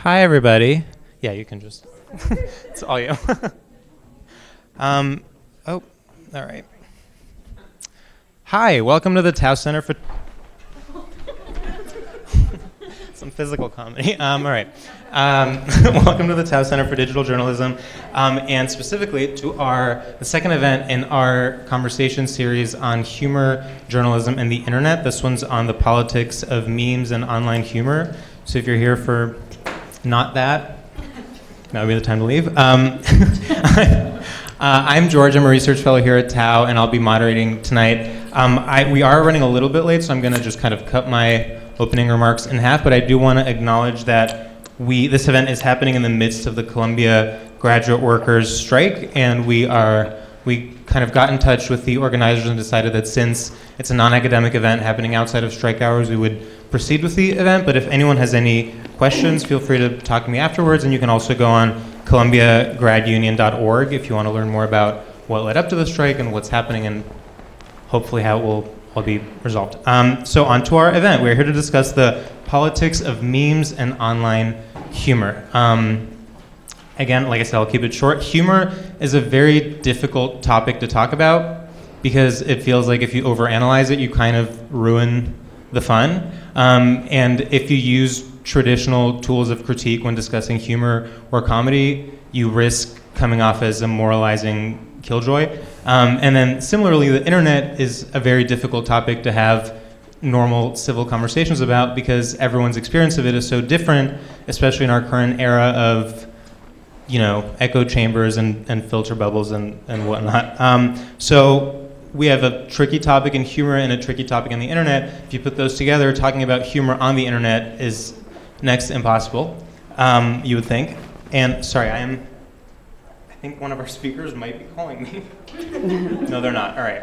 Hi, everybody. Yeah, you can just. It's all you. Oh, all right. Hi, welcome to the Tow Center for. Some physical comedy. All right. Welcome to the Tow Center for Digital Journalism, and specifically to the second event in our conversation series on humor, journalism, and the internet. This one's on the politics of memes and online humor. So if you're here for not that would be the time to leave. I'm George. I'm a research fellow here at Tow, and I'll be moderating tonight. We are running a little bit late, so I'm going to just kind of cut my opening remarks in half, but I do want to acknowledge that this event is happening in the midst of the Columbia graduate workers strike, and we kind of got in touch with the organizers and decided that since it's a non-academic event happening outside of strike hours, we would proceed with the event. But if anyone has any questions, feel free to talk to me afterwards, and you can also go on columbiagradunion.org if you want to learn more about what led up to the strike and what's happening and hopefully how it will all be resolved. So on to our event. We're here to discuss the politics of memes and online humor. Again, like I said, I'll keep it short. Humor is a very difficult topic to talk about because it feels like if you overanalyze it, you kind of ruin the fun. And if you use traditional tools of critique when discussing humor or comedy, you risk coming off as a moralizing killjoy. And then similarly, the internet is a very difficult topic to have normal civil conversations about because everyone's experience of it is so different, especially in our current era of, echo chambers and filter bubbles and whatnot. So we have a tricky topic in humor and a tricky topic on the internet. If you put those together, talking about humor on the internet is next to impossible, you would think. And sorry, I think one of our speakers might be calling me. No, they're not. All right.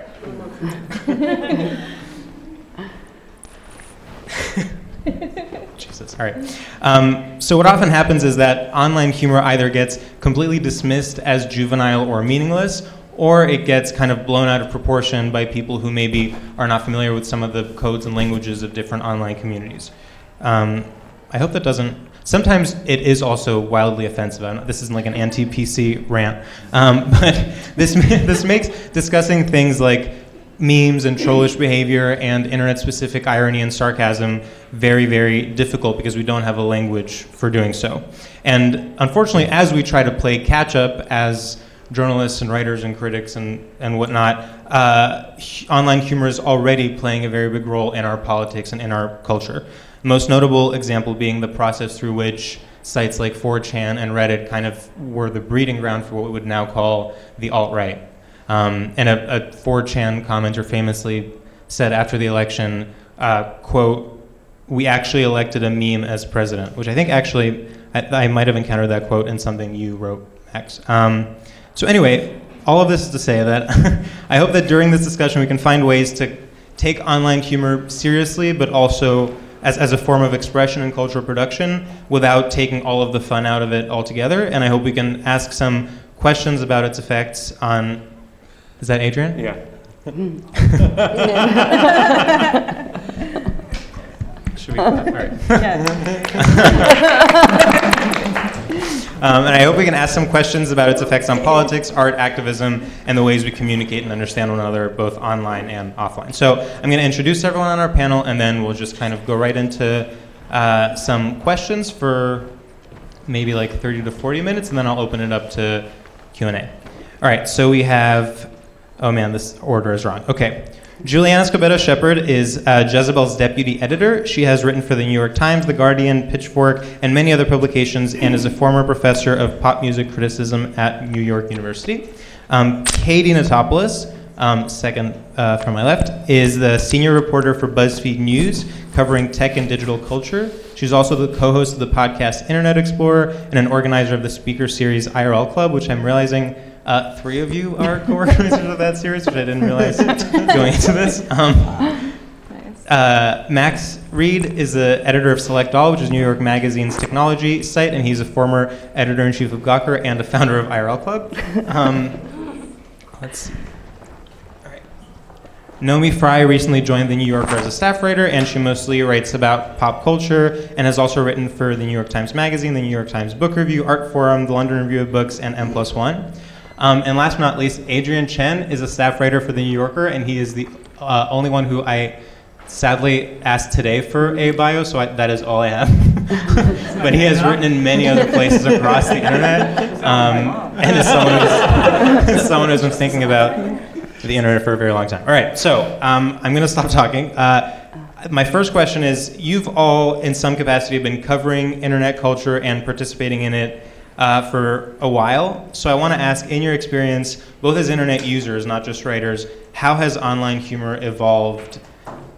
Jesus. All right. So what often happens is that online humor either gets completely dismissed as juvenile or meaningless, or it gets kind of blown out of proportion by people who maybe are not familiar with some of the codes and languages of different online communities. I hope that doesn't. Sometimes it is also wildly offensive. This isn't like an anti-PC rant, but this makes discussing things like memes and trollish behavior and internet-specific irony and sarcasm very, very difficult because we don't have a language for doing so. And unfortunately, as we try to play catch-up as journalists and writers and critics and whatnot, online humor is already playing a very big role in our politics and in our culture. The most notable example being the process through which sites like 4chan and Reddit kind of were the breeding ground for what we would now call the alt-right. And a 4chan commenter famously said after the election, quote, "We actually elected a meme as president," which I think actually, I might have encountered that quote in something you wrote, Max. So anyway, all of this is to say that I hope that during this discussion we can find ways to take online humor seriously, but also as a form of expression and cultural production without taking all of the fun out of it altogether. And I hope we can ask some questions about its effects on... Is that Adrian? Yeah. Should we... All right. And I hope we can ask some questions about its effects on politics, art, activism, and the ways we communicate and understand one another, both online and offline. So I'm going to introduce everyone on our panel, and then we'll just kind of go right into some questions for maybe like 30 to 40 minutes, and then I'll open it up to Q&A. All right, so we have... Oh man, this order is wrong. Okay. Julianne Escobedo Shepherd is Jezebel's deputy editor. She has written for the New York Times, The Guardian, Pitchfork, and many other publications, and is a former professor of pop music criticism at New York University. Katie Notopoulos, second from my left, is the senior reporter for Buzzfeed News, covering tech and digital culture. She's also the co-host of the podcast Internet Explorer and an organizer of the speaker series IRL Club, which I'm realizing 3 of you are co-organizers of that series, which I didn't realize going into this. Max Reed is the editor of Select All, which is New York Magazine's technology site, and he's a former editor-in-chief of Gawker and a founder of IRL Club. Let's see. All right. Naomi Fry recently joined The New Yorker as a staff writer, and she mostly writes about pop culture and has also written for the New York Times Magazine, the New York Times Book Review, Art Forum, the London Review of Books, and M+1. And last but not least, Adrian Chen is a staff writer for The New Yorker, and he is the only one who I sadly asked today for a bio, so that is all I have. But he has written in many other places across the internet, and is someone who's been thinking about the internet for a very long time. All right, so I'm going to stop talking. My first question is, you've all, in some capacity, been covering internet culture and participating in it for a while. So I want to ask, in your experience, both as internet users, not just writers, how has online humor evolved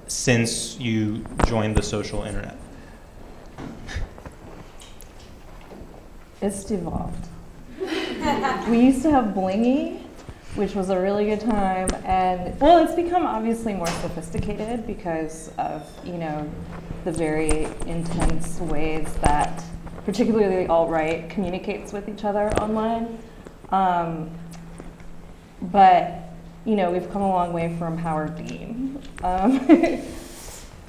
since you joined the social internet? It's evolved. We used to have Blingy, which was a really good time, and well, it's become obviously more sophisticated because of, you know, the very intense ways that particularly alt-right communicates with each other online. But you know, we've come a long way from Howard Dean.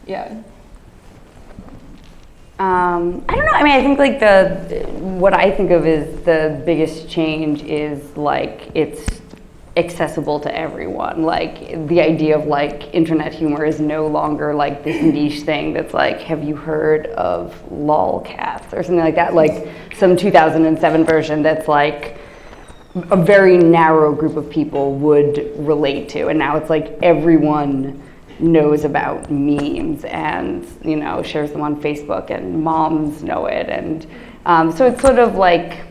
Yeah. I don't know. I mean, I think like what I think of as the biggest change is like it's accessible to everyone. Like the idea of like internet humor is no longer like this niche thing that's like, have you heard of lolcats or something like that? Like some 2007 version that's like a very narrow group of people would relate to, and now it's like everyone knows about memes and, you know, shares them on Facebook, and moms know it, and so it's sort of like,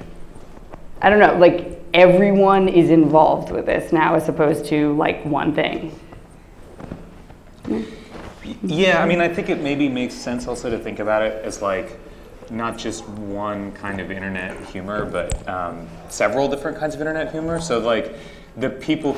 I don't know, like everyone is involved with this now as opposed to like one thing. Yeah, I mean, I think it maybe makes sense also to think about it as like not just one kind of internet humor, but several different kinds of internet humor. So like the people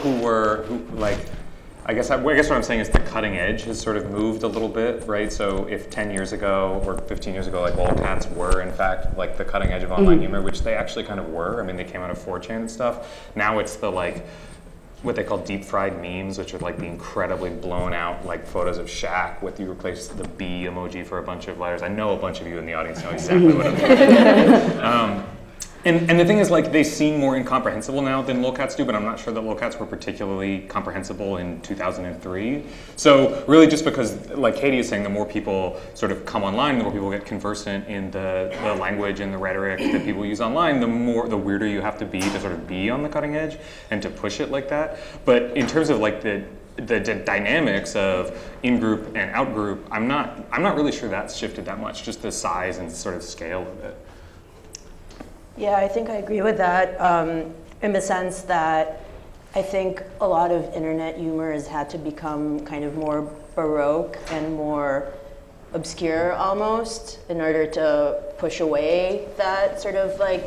I guess what I'm saying is the cutting edge has sort of moved a little bit, right? So if 10 years ago or 15 years ago, like lolcats were in fact like the cutting edge of online humor, which they actually kind of were. I mean, they came out of 4chan and stuff. Now it's the like what they call deep fried memes, which are like the incredibly blown out like photos of Shaq with you replace the B emoji for a bunch of letters. I know a bunch of you in the audience know exactly what I'm talking about. And the thing is, like, they seem more incomprehensible now than lolcats do, but I'm not sure that lolcats were particularly comprehensible in 2003. So really just because, like Katie is saying, the more people sort of come online, the more people get conversant in the language and the rhetoric that people use online, the weirder you have to be to sort of be on the cutting edge and to push it like that. But in terms of like the dynamics of in-group and out-group, I'm not really sure that's shifted that much, just the size and sort of scale of it. Yeah, I think I agree with that in the sense that I think a lot of internet humor has had to become kind of more baroque and more obscure almost in order to push away that sort of like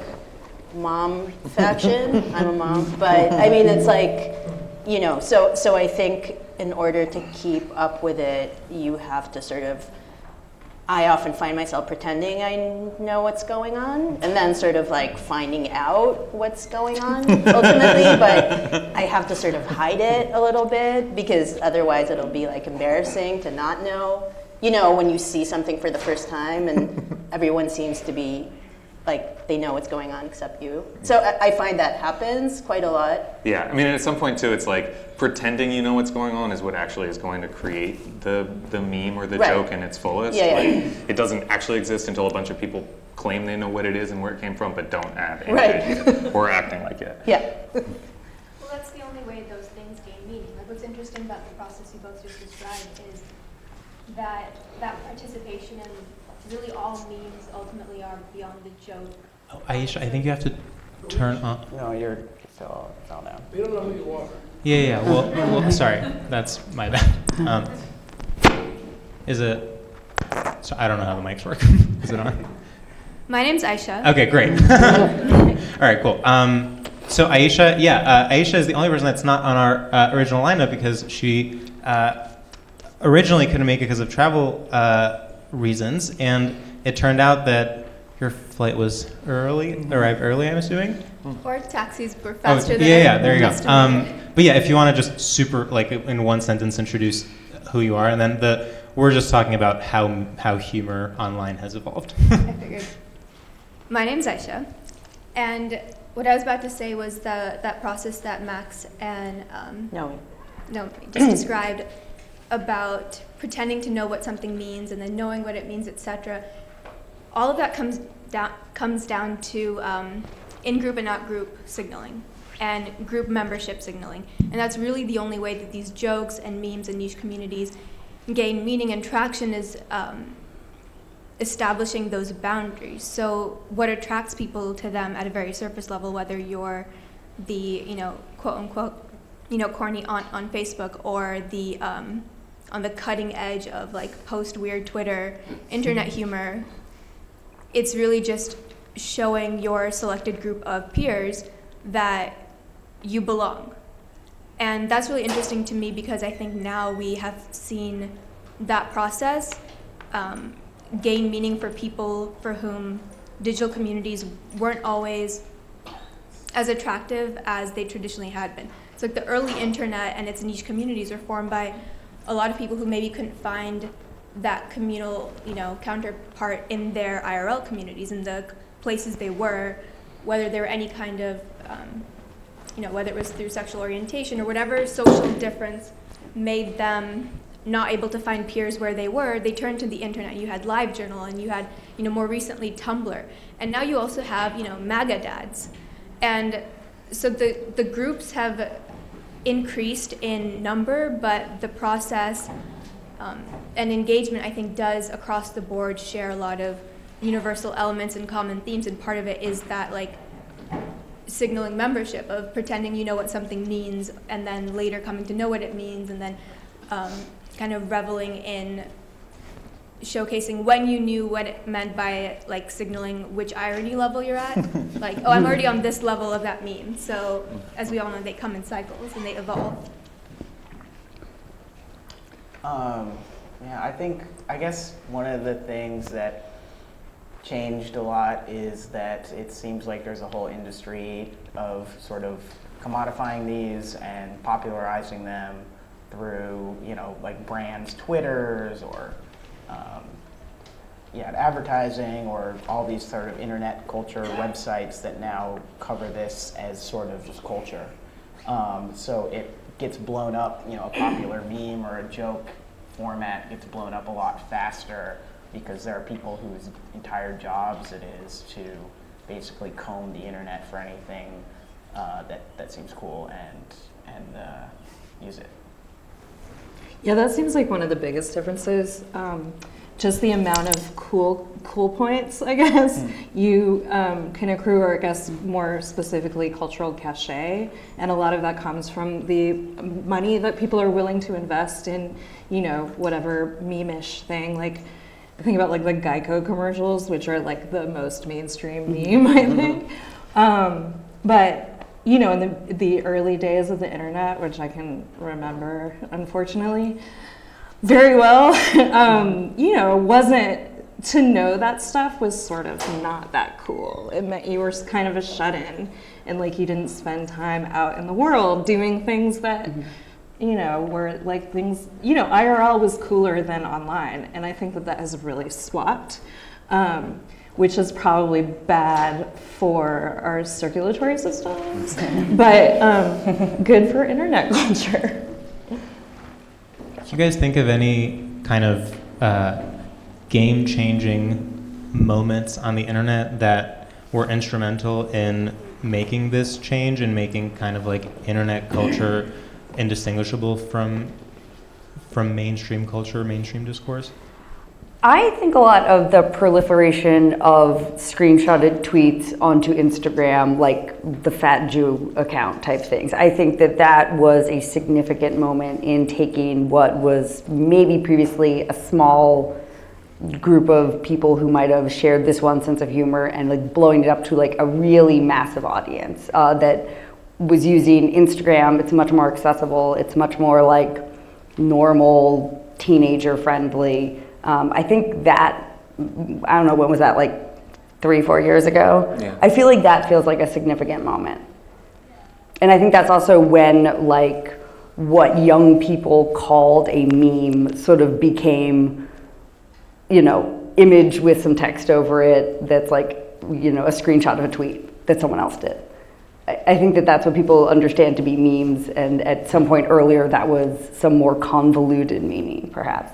mom faction. I'm a mom, but I mean, it's like, you know, so I think in order to keep up with it, you have to sort of, I often find myself pretending I know what's going on and then sort of like finding out what's going on ultimately, but I have to sort of hide it a little bit because otherwise it'll be like embarrassing to not know. You know, when you see something for the first time and everyone seems to be like they know what's going on except you. So I find that happens quite a lot. Yeah, I mean, at some point too, it's like pretending you know what's going on is what actually is going to create the meme or the joke in its fullest. Yeah, like, yeah. It doesn't actually exist until a bunch of people claim they know what it is and where it came from, but don't have any idea or acting like it. Yeah. Well, that's the only way those things gain meaning. Like, what's interesting about the process you both just described is that participation in really all memes ultimately are beyond the joke. Oh, Aisha, I think you have to turn on. No, you're still down. We don't know who you are. Yeah. Well, sorry, that's my bad. Is it? So I don't know how the mics work. Is it on? My name's Aisha. Okay, great. All right, cool. So Aisha, Aisha is the only person that's not on our original lineup because she originally couldn't make it because of travel reasons, and it turned out that your flight was arrived early, I'm assuming? Or taxis were faster than yeah, there you go. estimated. But yeah, if you want to just super, like in one sentence, introduce who you are, and then we're just talking about how humor online has evolved. I figured. My name's Aisha, and what I was about to say was that process that Max and Naomi just described about pretending to know what something means and then knowing what it means, etc. All of that comes down to in-group and out-group signaling and group membership signaling. And that's really the only way that these jokes and memes and niche communities gain meaning and traction is establishing those boundaries. So what attracts people to them at a very surface level, whether you're the, quote unquote, corny aunt on Facebook or the on the cutting edge of like post weird Twitter, internet humor, it's really just showing your selected group of peers that you belong. And that's really interesting to me because I think now we have seen that process gain meaning for people for whom digital communities weren't always as attractive as they traditionally had been. So like the early internet and its niche communities were formed by a lot of people who maybe couldn't find that communal, counterpart in their IRL communities, in the places they were, whether there were any kind of, whether it was through sexual orientation or whatever social difference made them not able to find peers where they were, they turned to the internet. You had LiveJournal, and you had, more recently Tumblr, and now you also have, MAGA dads, and so the groups have increased in number, but the process and engagement, I think, does across the board share a lot of universal elements and common themes, and part of it is that like signaling membership of pretending you know what something means and then later coming to know what it means, and then kind of reveling in showcasing when you knew what it meant by like signaling which irony level you're at. Like, oh, I'm already on this level of that meme. So as we all know, they come in cycles and they evolve. Yeah, I guess one of the things that changed a lot is that it seems like there's a whole industry of sort of commodifying these and popularizing them through, like brands' Twitters or advertising, or all these sort of internet culture websites that now cover this as sort of just culture. So it gets blown up, a popular meme or a joke format gets blown up a lot faster because there are people whose entire jobs it is to basically comb the internet for anything that seems cool and use it. Yeah, that seems like one of the biggest differences. Just the amount of cool points, I guess, you can accrue, or I guess more specifically cultural cachet, and a lot of that comes from the money that people are willing to invest in, whatever meme-ish thing. Like, think about like the Geico commercials, which are like the most mainstream meme, I think. But in the early days of the internet, which I can remember, unfortunately, very well, wasn't, to know that stuff was sort of not that cool. It meant you were kind of a shut-in, and like you didn't spend time out in the world doing things that, were like things, IRL was cooler than online, and I think that has really swapped. Which is probably bad for our circulatory systems, but good for internet culture. Do you guys think of any kind of game-changing moments on the internet that were instrumental in making this change and making kind of like internet culture indistinguishable from mainstream culture, mainstream discourse? I think a lot of the proliferation of screenshotted tweets onto Instagram, like the Fat Jew account type things, I think that was a significant moment in taking what was maybe previously a small group of people who might have shared this one sense of humor and like blowing it up to like a really massive audience that was using Instagram. It's much more accessible. It's much more like normal, teenager friendly. I think that, I don't know, when was that, like 3-4 years ago. Yeah. I feel like that feels like a significant moment. And I think that's also when like what young people called a meme sort of became, you know, image with some text over it that's like, you know, a screenshot of a tweet that someone else did. I think that that's what people understand to be memes, and at some point earlier that was some more convoluted meaning, perhaps.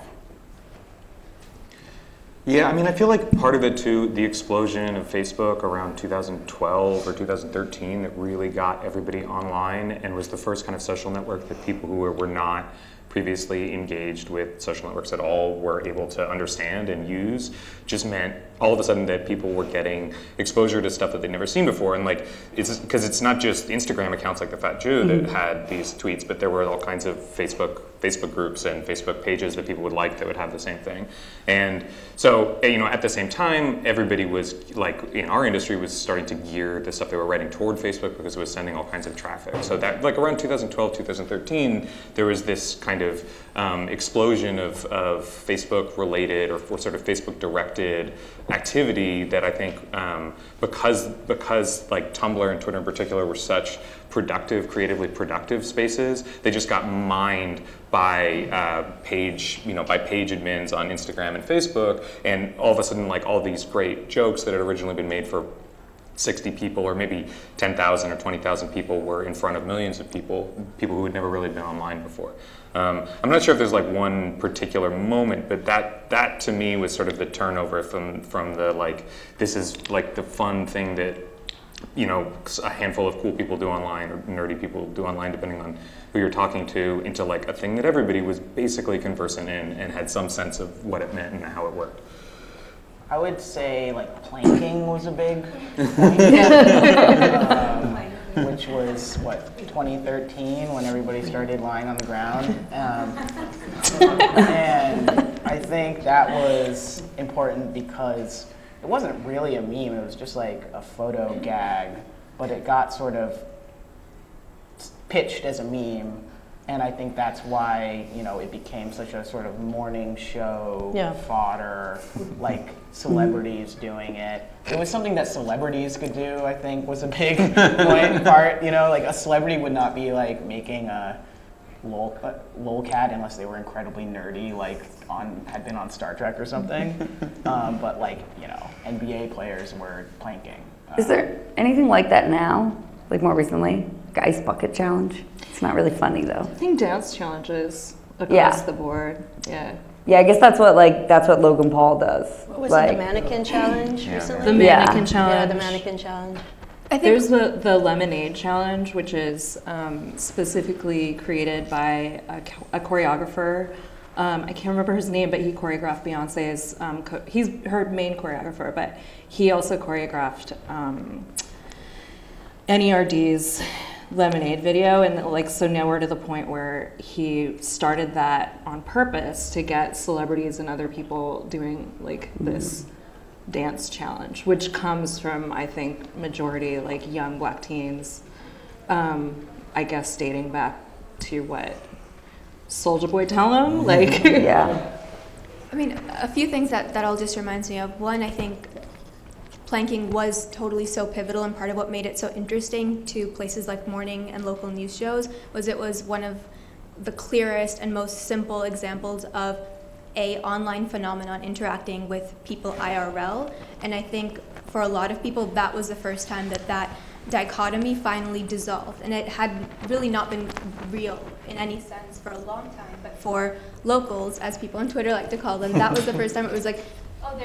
Yeah, I mean, I feel like part of it too, the explosion of Facebook around 2012 or 2013 that really got everybody online and was the first kind of social network that people who were not previously engaged with social networks at all were able to understand and use, just meant all of a sudden that people were getting exposure to stuff that they'd never seen before. And like, it's because it's not just Instagram accounts like the Fat Jew that had these tweets, but there were all kinds of Facebook groups and Facebook pages that people would like that would have the same thing. And so, you know, at the same time, everybody was like, in our industry, was starting to gear the stuff they were writing toward Facebook because it was sending all kinds of traffic. So that, like around 2012, 2013, there was this kind of explosion of Facebook related or sort of Facebook directed activity that I think because like Tumblr and Twitter in particular were such productive, creatively productive spaces, they just got mined by page admins on Instagram and Facebook, and all of a sudden like all these great jokes that had originally been made for 60 people or maybe 10,000 or 20,000 people were in front of millions of people who had never really been online before. I'm not sure if there's like one particular moment, but that to me was sort of the turnover from the like, this is like the fun thing that, you know, a handful of cool people do online or nerdy people do online, depending on who you're talking to, into like a thing that everybody was basically conversant in and had some sense of what it meant and how it worked. I would say like planking was a big point, which was what, 2013 when everybody started lying on the ground. And I think that was important because it wasn't really a meme, it was just like a photo gag, but it got sort of pitched as a meme. And I think that's why, you know, it became such a sort of morning show fodder, like celebrities doing it. It was something that celebrities could do, I think, was a big part. You know, like a celebrity would not be like making a lolcat unless they were incredibly nerdy, like had been on Star Trek or something. But like, you know, NBA players were planking. Is there anything like that now? Like more recently? Like Ice Bucket Challenge? It's not really funny though. I think dance challenges across the board. Yeah. Yeah, I guess that's what Logan Paul does. What was like, it, the mannequin challenge recently? The mannequin challenge. Yeah, the mannequin challenge. I think there's the lemonade challenge, which is specifically created by a choreographer. I can't remember his name, but he choreographed Beyonce's. He's her main choreographer, but he also choreographed NERD's Lemonade video, and like so now we're to the point where he started that on purpose to get celebrities and other people doing like this dance challenge, which comes from, I think, majority like young Black teens, I guess dating back to what Soulja Boy tell them, like yeah. I mean, a few things that all just reminds me of. One, I think planking was totally so pivotal, and part of what made it so interesting to places like morning and local news shows was it was one of the clearest and most simple examples of a online phenomenon interacting with people IRL. And I think for a lot of people, that was the first time that dichotomy finally dissolved. And it had really not been real in any sense for a long time, but for locals, as people on Twitter like to call them, that was the first time it was like, oh,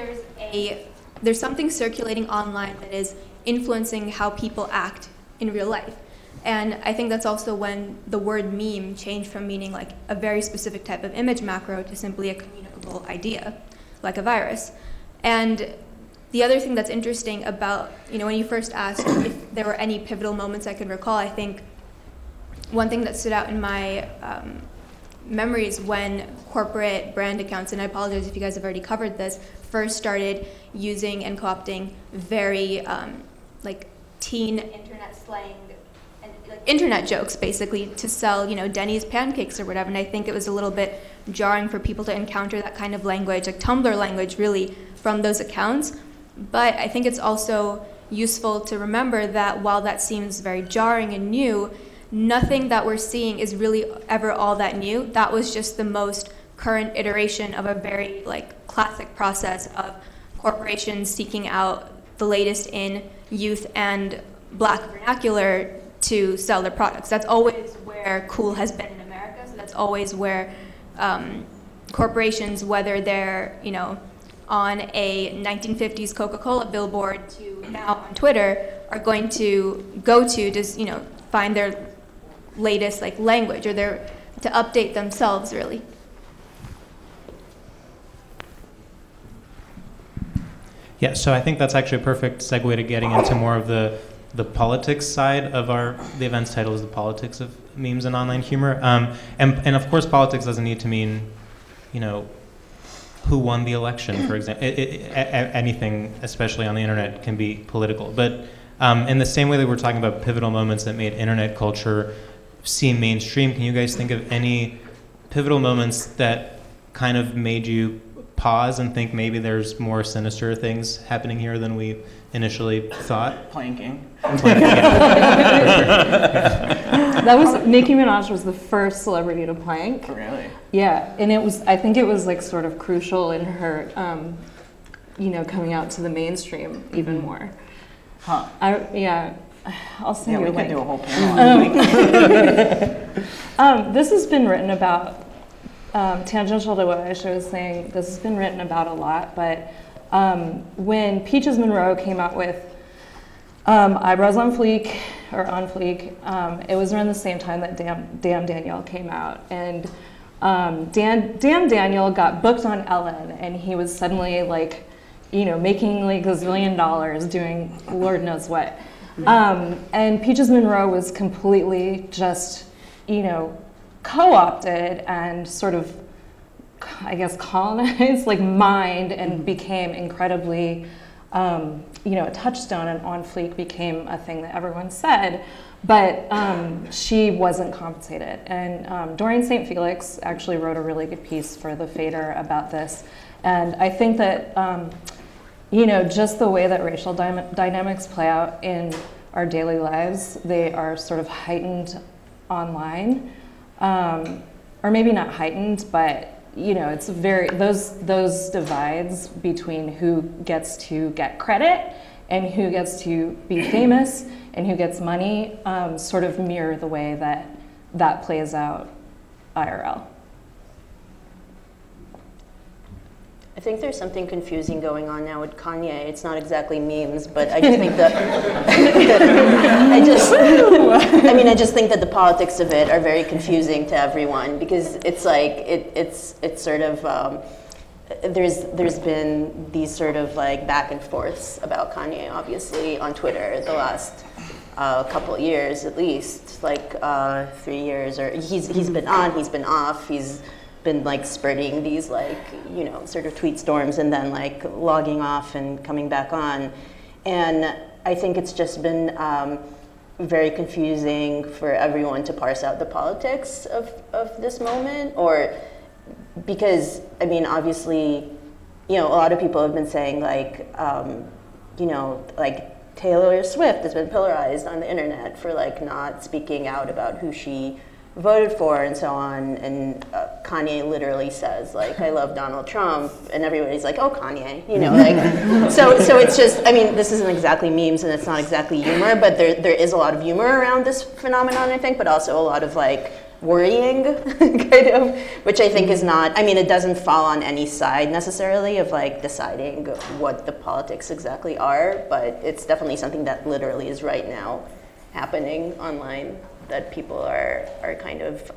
there's something circulating online that is influencing how people act in real life. And I think that's also when the word meme changed from meaning like a very specific type of image macro to simply a communicable idea, like a virus. And the other thing that's interesting about, when you first asked if there were any pivotal moments I could recall, I think one thing that stood out in my memories when corporate brand accounts, and I apologize if you guys have already covered this, first started using and co-opting very teen internet slang and internet jokes basically to sell Denny's pancakes or whatever. And I think it was a little bit jarring for people to encounter that kind of language, like Tumblr language really, from those accounts. But I think it's also useful to remember that while that seems very jarring and new, nothing that we're seeing is really ever all that new. That was just the most current iteration of a very classic process of corporations seeking out the latest in youth and Black vernacular to sell their products. That's always where cool has been in America. So that's always where corporations, whether they're on a 1950s Coca-Cola billboard to now on Twitter, are going to go to just find their latest language or to update themselves really. Yeah, so I think that's actually a perfect segue to getting into more of the politics side of the event's title is the politics of memes and online humor. And of course politics doesn't need to mean, who won the election, for example. Anything, especially on the internet, can be political. But in the same way that we're talking about pivotal moments that made internet culture seem mainstream, can you guys think of any pivotal moments that kind of made you pause and think maybe there's more sinister things happening here than we initially thought? Planking. That was, Nicki Minaj was the first celebrity to plank. Really? Yeah, and I think it was sort of crucial in her, coming out to the mainstream even more. Huh. I'll send you a link. We could do a whole panel on this has been written about, tangential to what Aisha was saying, this has been written about a lot, but when Peaches Monroe came out with Eyebrows on Fleek, it was around the same time that Damn Daniel came out. And Damn Daniel got booked on Ellen, and he was suddenly making $1 zillion doing Lord knows what. And Peaches Monroe was completely just, co-opted and sort of, I guess, colonized, mined, and became incredibly, a touchstone, and On Fleek became a thing that everyone said, but she wasn't compensated. And Dorian St. Felix actually wrote a really good piece for The Fader about this. And I think that, just the way that racial dynamics play out in our daily lives, they are sort of heightened online. Or maybe not heightened, but it's those divides between who gets to get credit and who gets to be famous and who gets money sort of mirror the way that plays out IRL. I think there's something confusing going on now with Kanye. It's not exactly memes, but I just think that I just think that the politics of it are very confusing to everyone, because it's it's sort of there's been these sort of back and forths about Kanye, obviously, on Twitter the last couple of years at least, 3 years, or he's been on, he's been off, he's been spurting these sort of tweet storms and then logging off and coming back on. And I think it's just been very confusing for everyone to parse out the politics of this moment, or because obviously a lot of people have been saying Taylor Swift has been pillarized on the internet for not speaking out about who she voted for and so on, and Kanye literally says I love Donald Trump, and everybody's oh, Kanye, so it's just, this isn't exactly memes and it's not exactly humor, but there is a lot of humor around this phenomenon, I think, but also a lot of worrying kind of, which I think is not, it doesn't fall on any side necessarily of deciding what the politics exactly are, but it's definitely something that literally is right now happening online, that people are kind of,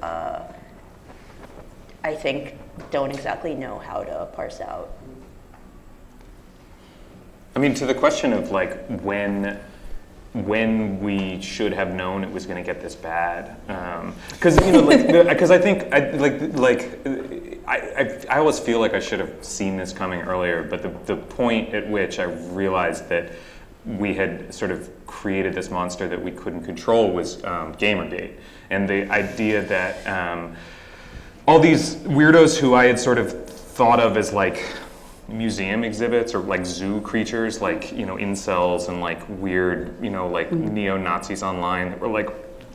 I think, don't exactly know how to parse out. To the question of when we should have known it was going to get this bad, because I think I always feel like I should have seen this coming earlier, but the point at which I realized that we had sort of created this monster that we couldn't control was Gamergate, and the idea that all these weirdos who I had sort of thought of as museum exhibits or like zoo creatures, like, you know, incels and like weird, you know, like neo-Nazis online that were like,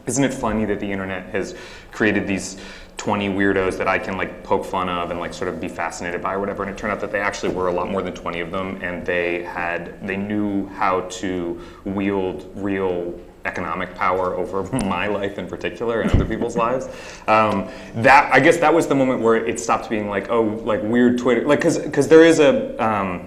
isn't it funny that the internet has created these 20 weirdos that I can like poke fun of and like sort of be fascinated by or whatever, and it turned out that they actually were a lot more than 20 of them, and they knew how to wield real economic power over my life in particular and other people's lives. That, I guess that was the moment where it stopped being like, oh, like weird Twitter, like, cause there's a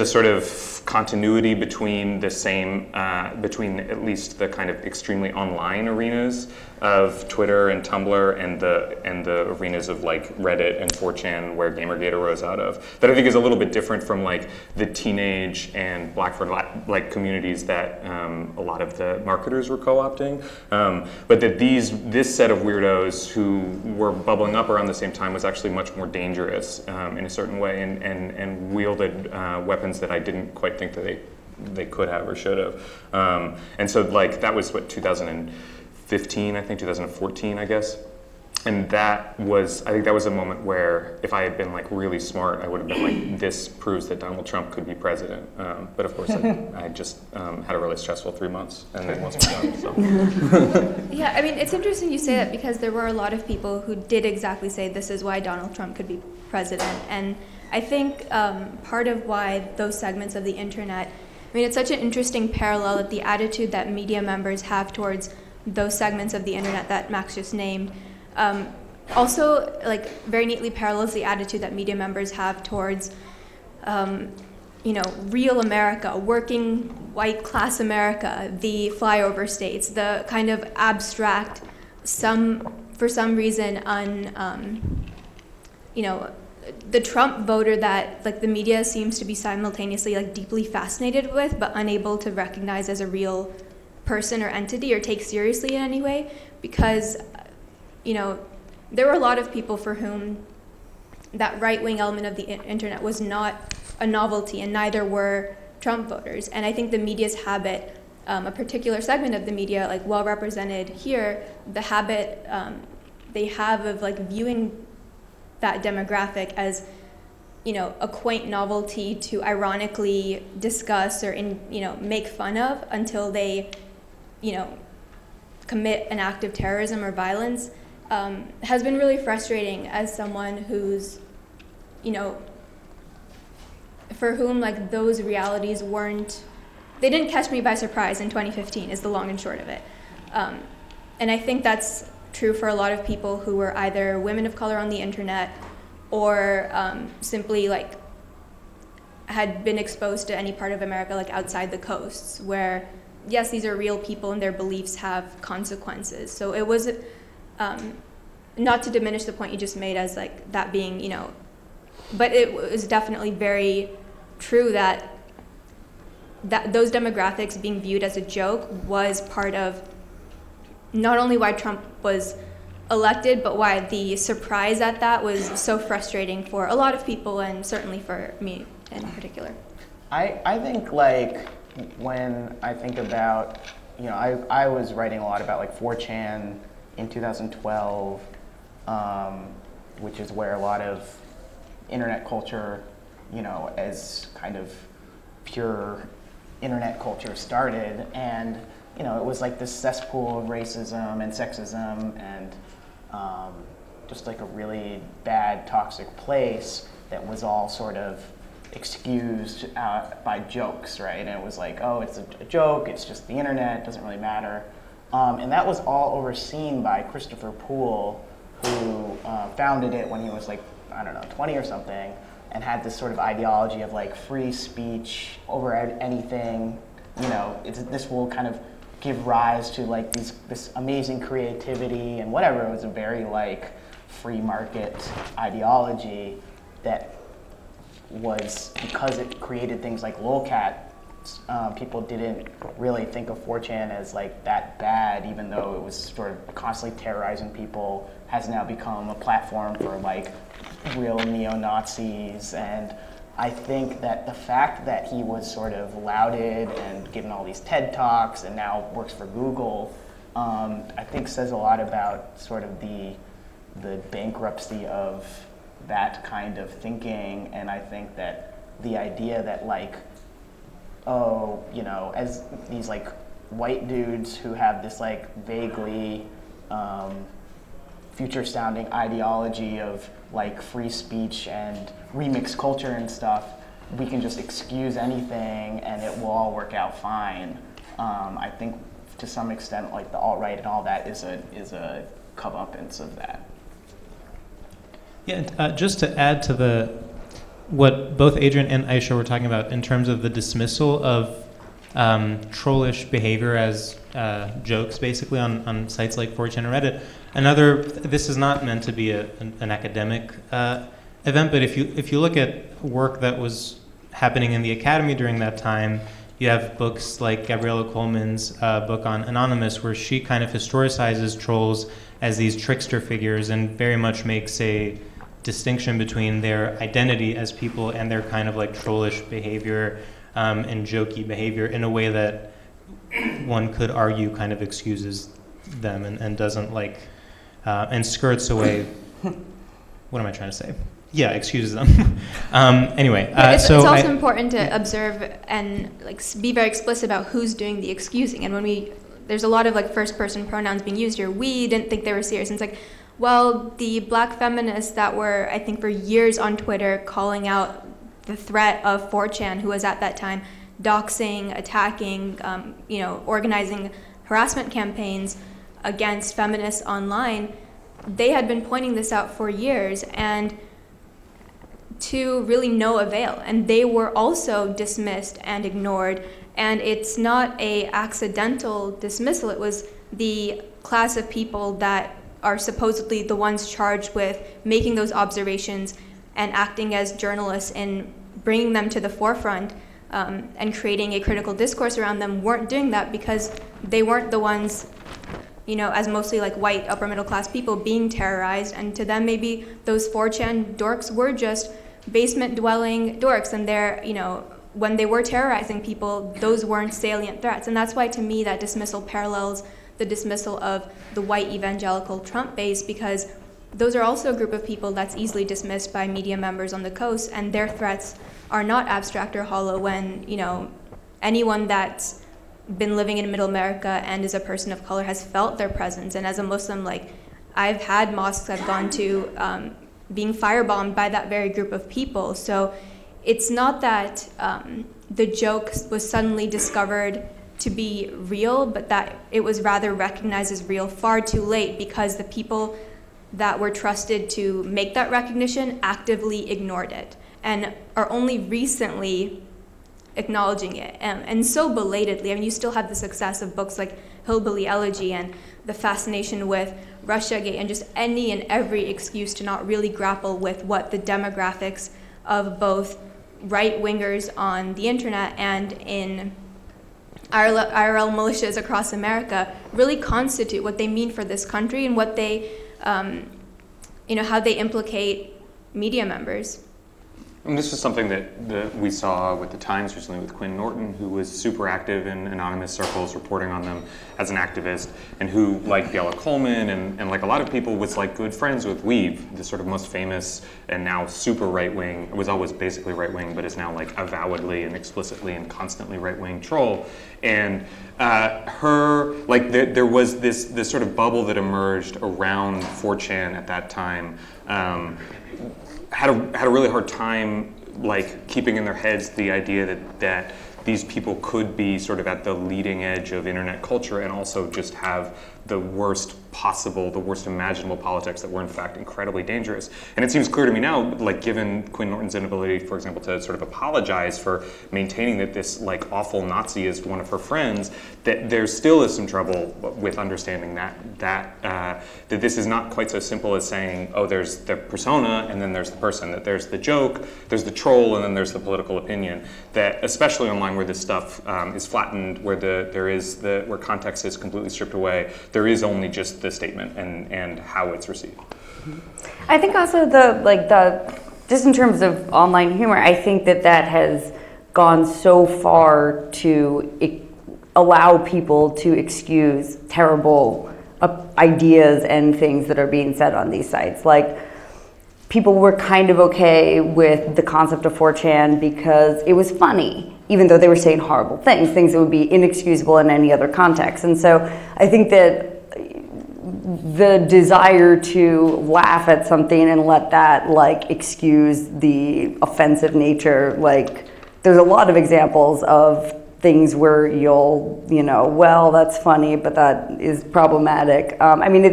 sort of continuity between the same, between at least the kind of extremely online arenas of Twitter and Tumblr and the arenas of like Reddit and 4chan where Gamergate arose out of, that I think is a little bit different from like the teenage and Black for like communities that a lot of the marketers were co-opting, but that this set of weirdos who were bubbling up around the same time was actually much more dangerous in a certain way, and wielded weapons that I didn't quite think that they could have or should have. And so like that was what, 2015, I think 2014, I guess. And that was, I think that was a moment where if I had been like really smart, I would have been like, this proves that Donald Trump could be president. But of course, I just had a really stressful 3 months and then wasn't done, so. Yeah, I mean, it's interesting you say that because there were a lot of people who did exactly say this is why Donald Trump could be president. And I think part of why those segments of the internet, I mean, it's such an interesting parallel that the attitude that media members have towards those segments of the internet that Max just named also like very neatly parallels the attitude that media members have towards you know, real America, working white class America, the flyover states, the kind of abstract, for some reason you know, the Trump voter that like the media seems to be simultaneously like deeply fascinated with but unable to recognize as a real person or entity or take seriously in any way, because you know, there were a lot of people for whom that right-wing element of the internet was not a novelty, and neither were Trump voters. And I think the media's habit, a particular segment of the media, like well represented here, the habit they have of like viewing that demographic as, you know, a quaint novelty to ironically discuss or you know, make fun of until they, you know, commit an act of terrorism or violence, has been really frustrating as someone who's, you know, for whom like those realities they didn't catch me by surprise in 2015 is the long and short of it. And I think that's true for a lot of people who were either women of color on the internet or simply like had been exposed to any part of America like outside the coasts where, yes, these are real people and their beliefs have consequences. So it was, not to diminish the point you just made as like that being, you know, but it was definitely very true that those demographics being viewed as a joke was part of not only why Trump was elected, but why the surprise at that was so frustrating for a lot of people, and certainly for me in particular. I think like when I think about, you know, I was writing a lot about like 4chan in 2012, which is where a lot of internet culture, you know, as kind of pure internet culture started. And, you know, it was like this cesspool of racism and sexism and just like a really bad, toxic place that was all sort of excused by jokes, right? And it was like, oh, it's a joke, it's just the internet, it doesn't really matter. And that was all overseen by Christopher Poole, who founded it when he was like, I don't know, 20 or something, and had this sort of ideology of like free speech over anything. You know, this will kind of give rise to like this amazing creativity and whatever. It was a very like free market ideology that was, because it created things like lolcat, people didn't really think of 4chan as like that bad, even though it was sort of constantly terrorizing people, has now become a platform for like real neo-Nazis. And I think that the fact that he was sort of lauded and given all these TED Talks and now works for Google, I think says a lot about sort of the bankruptcy of that kind of thinking, and I think that the idea that like, oh, you know, as these like white dudes who have this like vaguely future-sounding ideology of like free speech and remix culture and stuff, we can just excuse anything and it will all work out fine. I think to some extent, like the alt-right and all that is a comeuppance of that. Yeah, just to add to what both Adrian and Aisha were talking about in terms of the dismissal of trollish behavior as jokes, basically on sites like 4chan and Reddit. This is not meant to be an academic event, but if you look at work that was happening in the academy during that time, you have books like Gabriella Coleman's book on Anonymous, where she kind of historicizes trolls as these trickster figures and very much makes a distinction between their identity as people and their kind of like trollish behavior and jokey behavior in a way that one could argue kind of excuses them and doesn't like and skirts away. What am I trying to say? Yeah, excuses them. Anyway, it's also important to observe and like be very explicit about who's doing the excusing. And when there's a lot of like first-person pronouns being used here. We didn't think they were serious. And it's like, well, the black feminists that were, I think, for years on Twitter calling out the threat of 4chan, who was at that time doxing, attacking, organizing harassment campaigns against feminists online, they had been pointing this out for years and to really no avail. And they were also dismissed and ignored. And it's not a accidental dismissal. It was the class of people that are supposedly the ones charged with making those observations and acting as journalists and bringing them to the forefront and creating a critical discourse around them weren't doing that because they weren't the ones, as mostly like white upper middle class people being terrorized. And to them, maybe those 4chan dorks were just basement dwelling dorks, and they're, when they were terrorizing people, those weren't salient threats. And that's why, to me, that dismissal parallels the dismissal of the white evangelical Trump base, because those are also a group of people that's easily dismissed by media members on the coast, and their threats are not abstract or hollow when, anyone that's been living in middle America and is a person of color has felt their presence. And as a Muslim, like, I've had mosques I've gone to being firebombed by that very group of people. So it's not that the joke was suddenly discovered to be real, but that it was rather recognized as real far too late because the people that were trusted to make that recognition actively ignored it and are only recently acknowledging it, and so belatedly. I mean, you still have the success of books like Hillbilly Elegy and the fascination with Russiagate and just any and every excuse to not really grapple with what the demographics of both right-wingers on the internet and in IRL militias across America really constitute, what they mean for this country and what they, how they implicate media members. And this was something that we saw with the Times recently with Quinn Norton, who was super active in anonymous circles, reporting on them as an activist, and who, like Gabriella Coleman and like a lot of people, was like good friends with Weave, the sort of most famous and now super right-wing, it was always basically right-wing, but is now like avowedly and explicitly and constantly right-wing troll. And there was this sort of bubble that emerged around 4chan at that time, had a really hard time like keeping in their heads the idea that these people could be sort of at the leading edge of internet culture and also just have the worst imaginable politics that were in fact incredibly dangerous. And it seems clear to me now, like given Quinn Norton's inability, for example, to sort of apologize for maintaining that this like awful Nazi is one of her friends, that there still is some trouble with understanding that this is not quite so simple as saying, oh, there's the persona and then there's the person, that there's the joke, there's the troll, and then there's the political opinion. That especially online where this stuff is flattened, where where context is completely stripped away, there is only just the statement and how it's received. I think also just in terms of online humor, I think that has gone so far to allow people to excuse terrible ideas and things that are being said on these sites. Like, people were kind of okay with the concept of 4chan because it was funny, even though they were saying horrible things that would be inexcusable in any other context. And so I think that the desire to laugh at something and let that like excuse the offensive nature, like there's a lot of examples of things where you'll, well, that's funny, but that is problematic. I mean,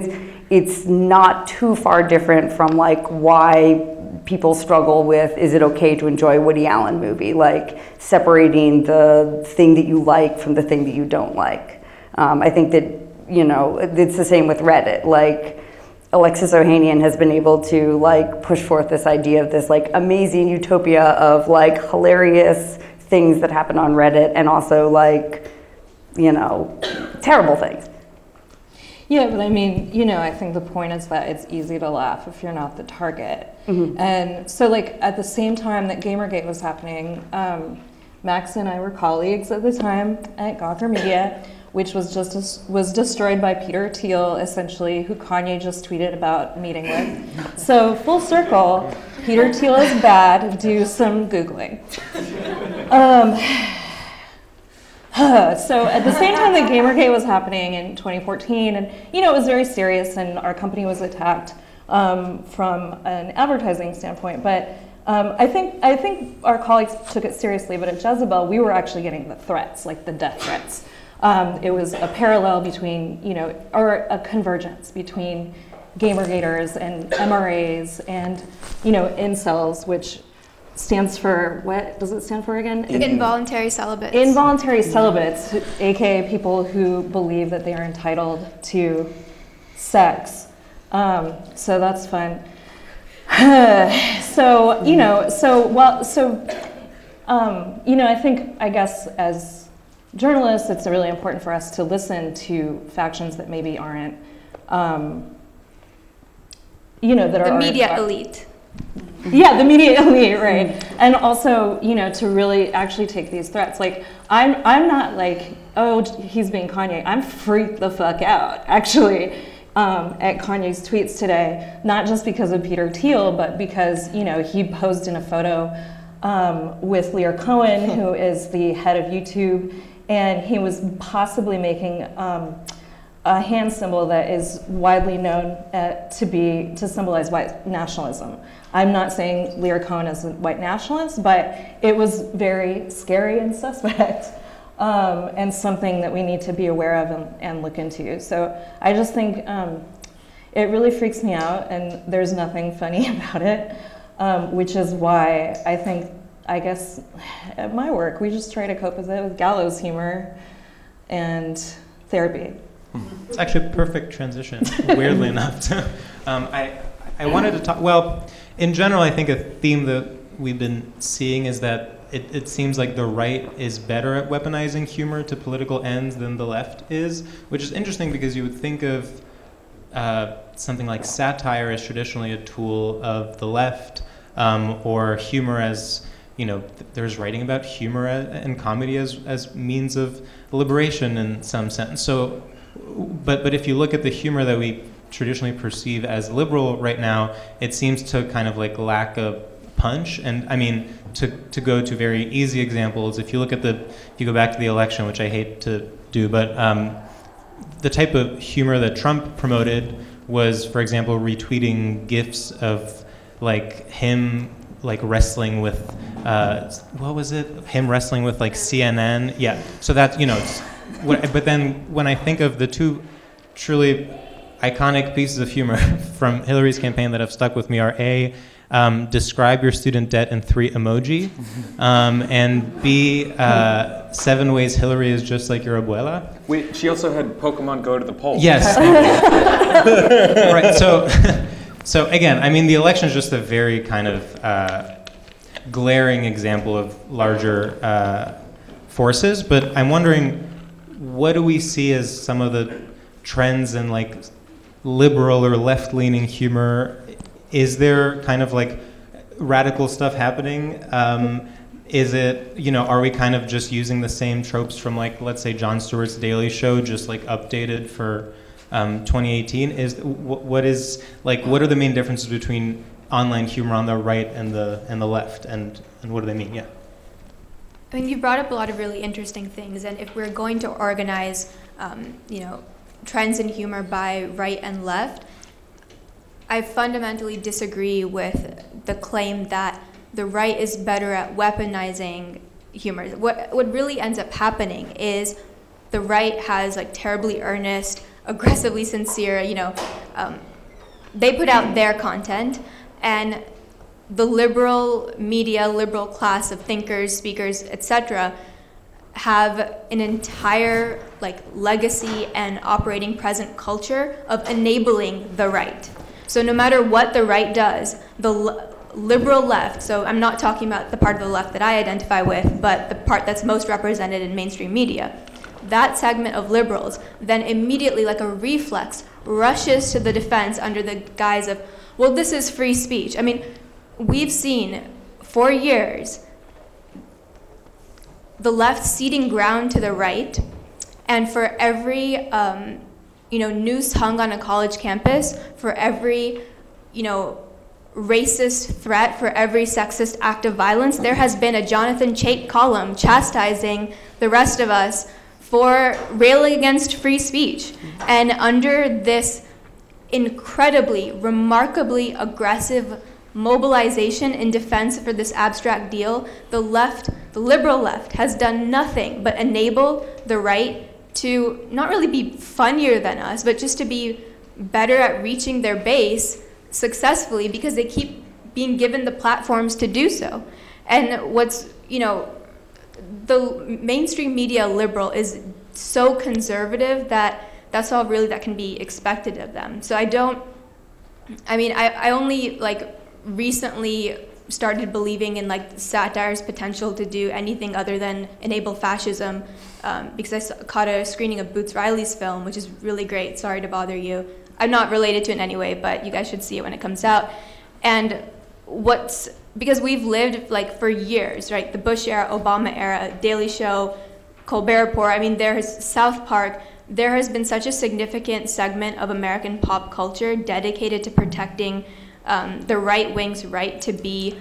it's not too far different from like why people struggle with, is it okay to enjoy a Woody Allen movie? Like separating the thing that you like from the thing that you don't like. I think that, it's the same with Reddit. Like Alexis Ohanian has been able to like push forth this idea of this like amazing utopia of like hilarious things that happen on Reddit and also like, terrible things. Yeah, but I mean, I think the point is that it's easy to laugh if you're not the target. Mm-hmm. And so like at the same time that Gamergate was happening, Max and I were colleagues at the time at Gawker Media, which was destroyed by Peter Thiel, essentially, who Kanye just tweeted about meeting with. So full circle, Peter Thiel is bad, do some Googling. So at the same time that Gamergate was happening in 2014, and it was very serious, and our company was attacked from an advertising standpoint. But I think our colleagues took it seriously. But at Jezebel, we were actually getting the threats, like the death threats. It was a parallel between, or a convergence between Gamergaters and MRAs and, incels, which stands for, what does it stand for again? Involuntary celibates. Involuntary celibates, aka people who believe that they are entitled to sex. So that's fun. I guess as journalists, it's really important for us to listen to factions that maybe aren't, that are the media elite. Yeah, the media elite, right? And also, to really actually take these threats. Like, I'm not like, oh, he's being Kanye. I'm freaked the fuck out, actually, at Kanye's tweets today. Not just because of Peter Thiel, but because, he posed in a photo with Lear Cohen, who is the head of YouTube, and he was possibly making a hand symbol that is widely known to symbolize white nationalism. I'm not saying Lear Cohen is a white nationalist, but it was very scary and suspect, and something that we need to be aware of and look into. So I just think it really freaks me out, and there's nothing funny about it, which is why I guess at my work, we just try to cope with it with gallows humor and therapy. It's actually a perfect transition, weirdly enough. I wanted to talk, well, in general, I think a theme that we've been seeing is that it seems like the right is better at weaponizing humor to political ends than the left is, which is interesting because you would think of something like satire as traditionally a tool of the left, or humor as, there's writing about humor and comedy as means of liberation in some sense. So, but if you look at the humor that we traditionally perceive as liberal right now, it seems to kind of like lack a punch. And I mean, to go to very easy examples, if you go back to the election, which I hate to do, but the type of humor that Trump promoted was, for example, retweeting GIFs of like him like wrestling with, what was it? Him wrestling with like CNN. Yeah, so that's, but then when I think of the two truly iconic pieces of humor from Hillary's campaign that have stuck with me are A, describe your student debt in 3 emoji, and B, 7 ways Hillary is just like your abuela. Wait, she also had Pokemon Go to the polls. Yes. Right, so again, I mean, the election is just a very kind of glaring example of larger forces, but I'm wondering, what do we see as some of the trends in like liberal or left-leaning humor? Is there kind of like radical stuff happening? Is it, are we kind of just using the same tropes from like, let's say Jon Stewart's Daily Show, just like updated for 2018? What are the main differences between online humor on the right and the left, and what do they mean? Yeah. I mean, you brought up a lot of really interesting things, and if we're going to organize, trends in humor by right and left, I fundamentally disagree with the claim that the right is better at weaponizing humor. What really ends up happening is the right has like terribly earnest, aggressively sincere, they put out their content, and the liberal media, liberal class of thinkers, speakers, etc., have an entire legacy and operating present culture of enabling the right. So no matter what the right does, the liberal left, so I'm not talking about the part of the left that I identify with, but the part that's most represented in mainstream media, that segment of liberals then immediately, like a reflex, rushes to the defense under the guise of, well, this is free speech. I mean, we've seen for years the left ceding ground to the right, and for every noose hung on a college campus, for every racist threat, for every sexist act of violence, there has been a Jonathan Chait column chastising the rest of us for railing against free speech. And under this incredibly, remarkably aggressive mobilization in defense for this abstract deal, the left, the liberal left, has done nothing but enable the right to not really be funnier than us, but just to be better at reaching their base successfully because they keep being given the platforms to do so. And what's, the mainstream media liberal is so conservative that that's all really that can be expected of them. So I only recently started believing in satire's potential to do anything other than enable fascism because I caught a screening of Boots Riley's film, which is really great. Sorry to bother you. I'm not related to it in any way, but you guys should see it when it comes out. And because we've lived for years, right? The Bush era, Obama era, Daily Show, Colbert Report, there's South Park. There has been such a significant segment of American pop culture dedicated to protecting the right wing's right to be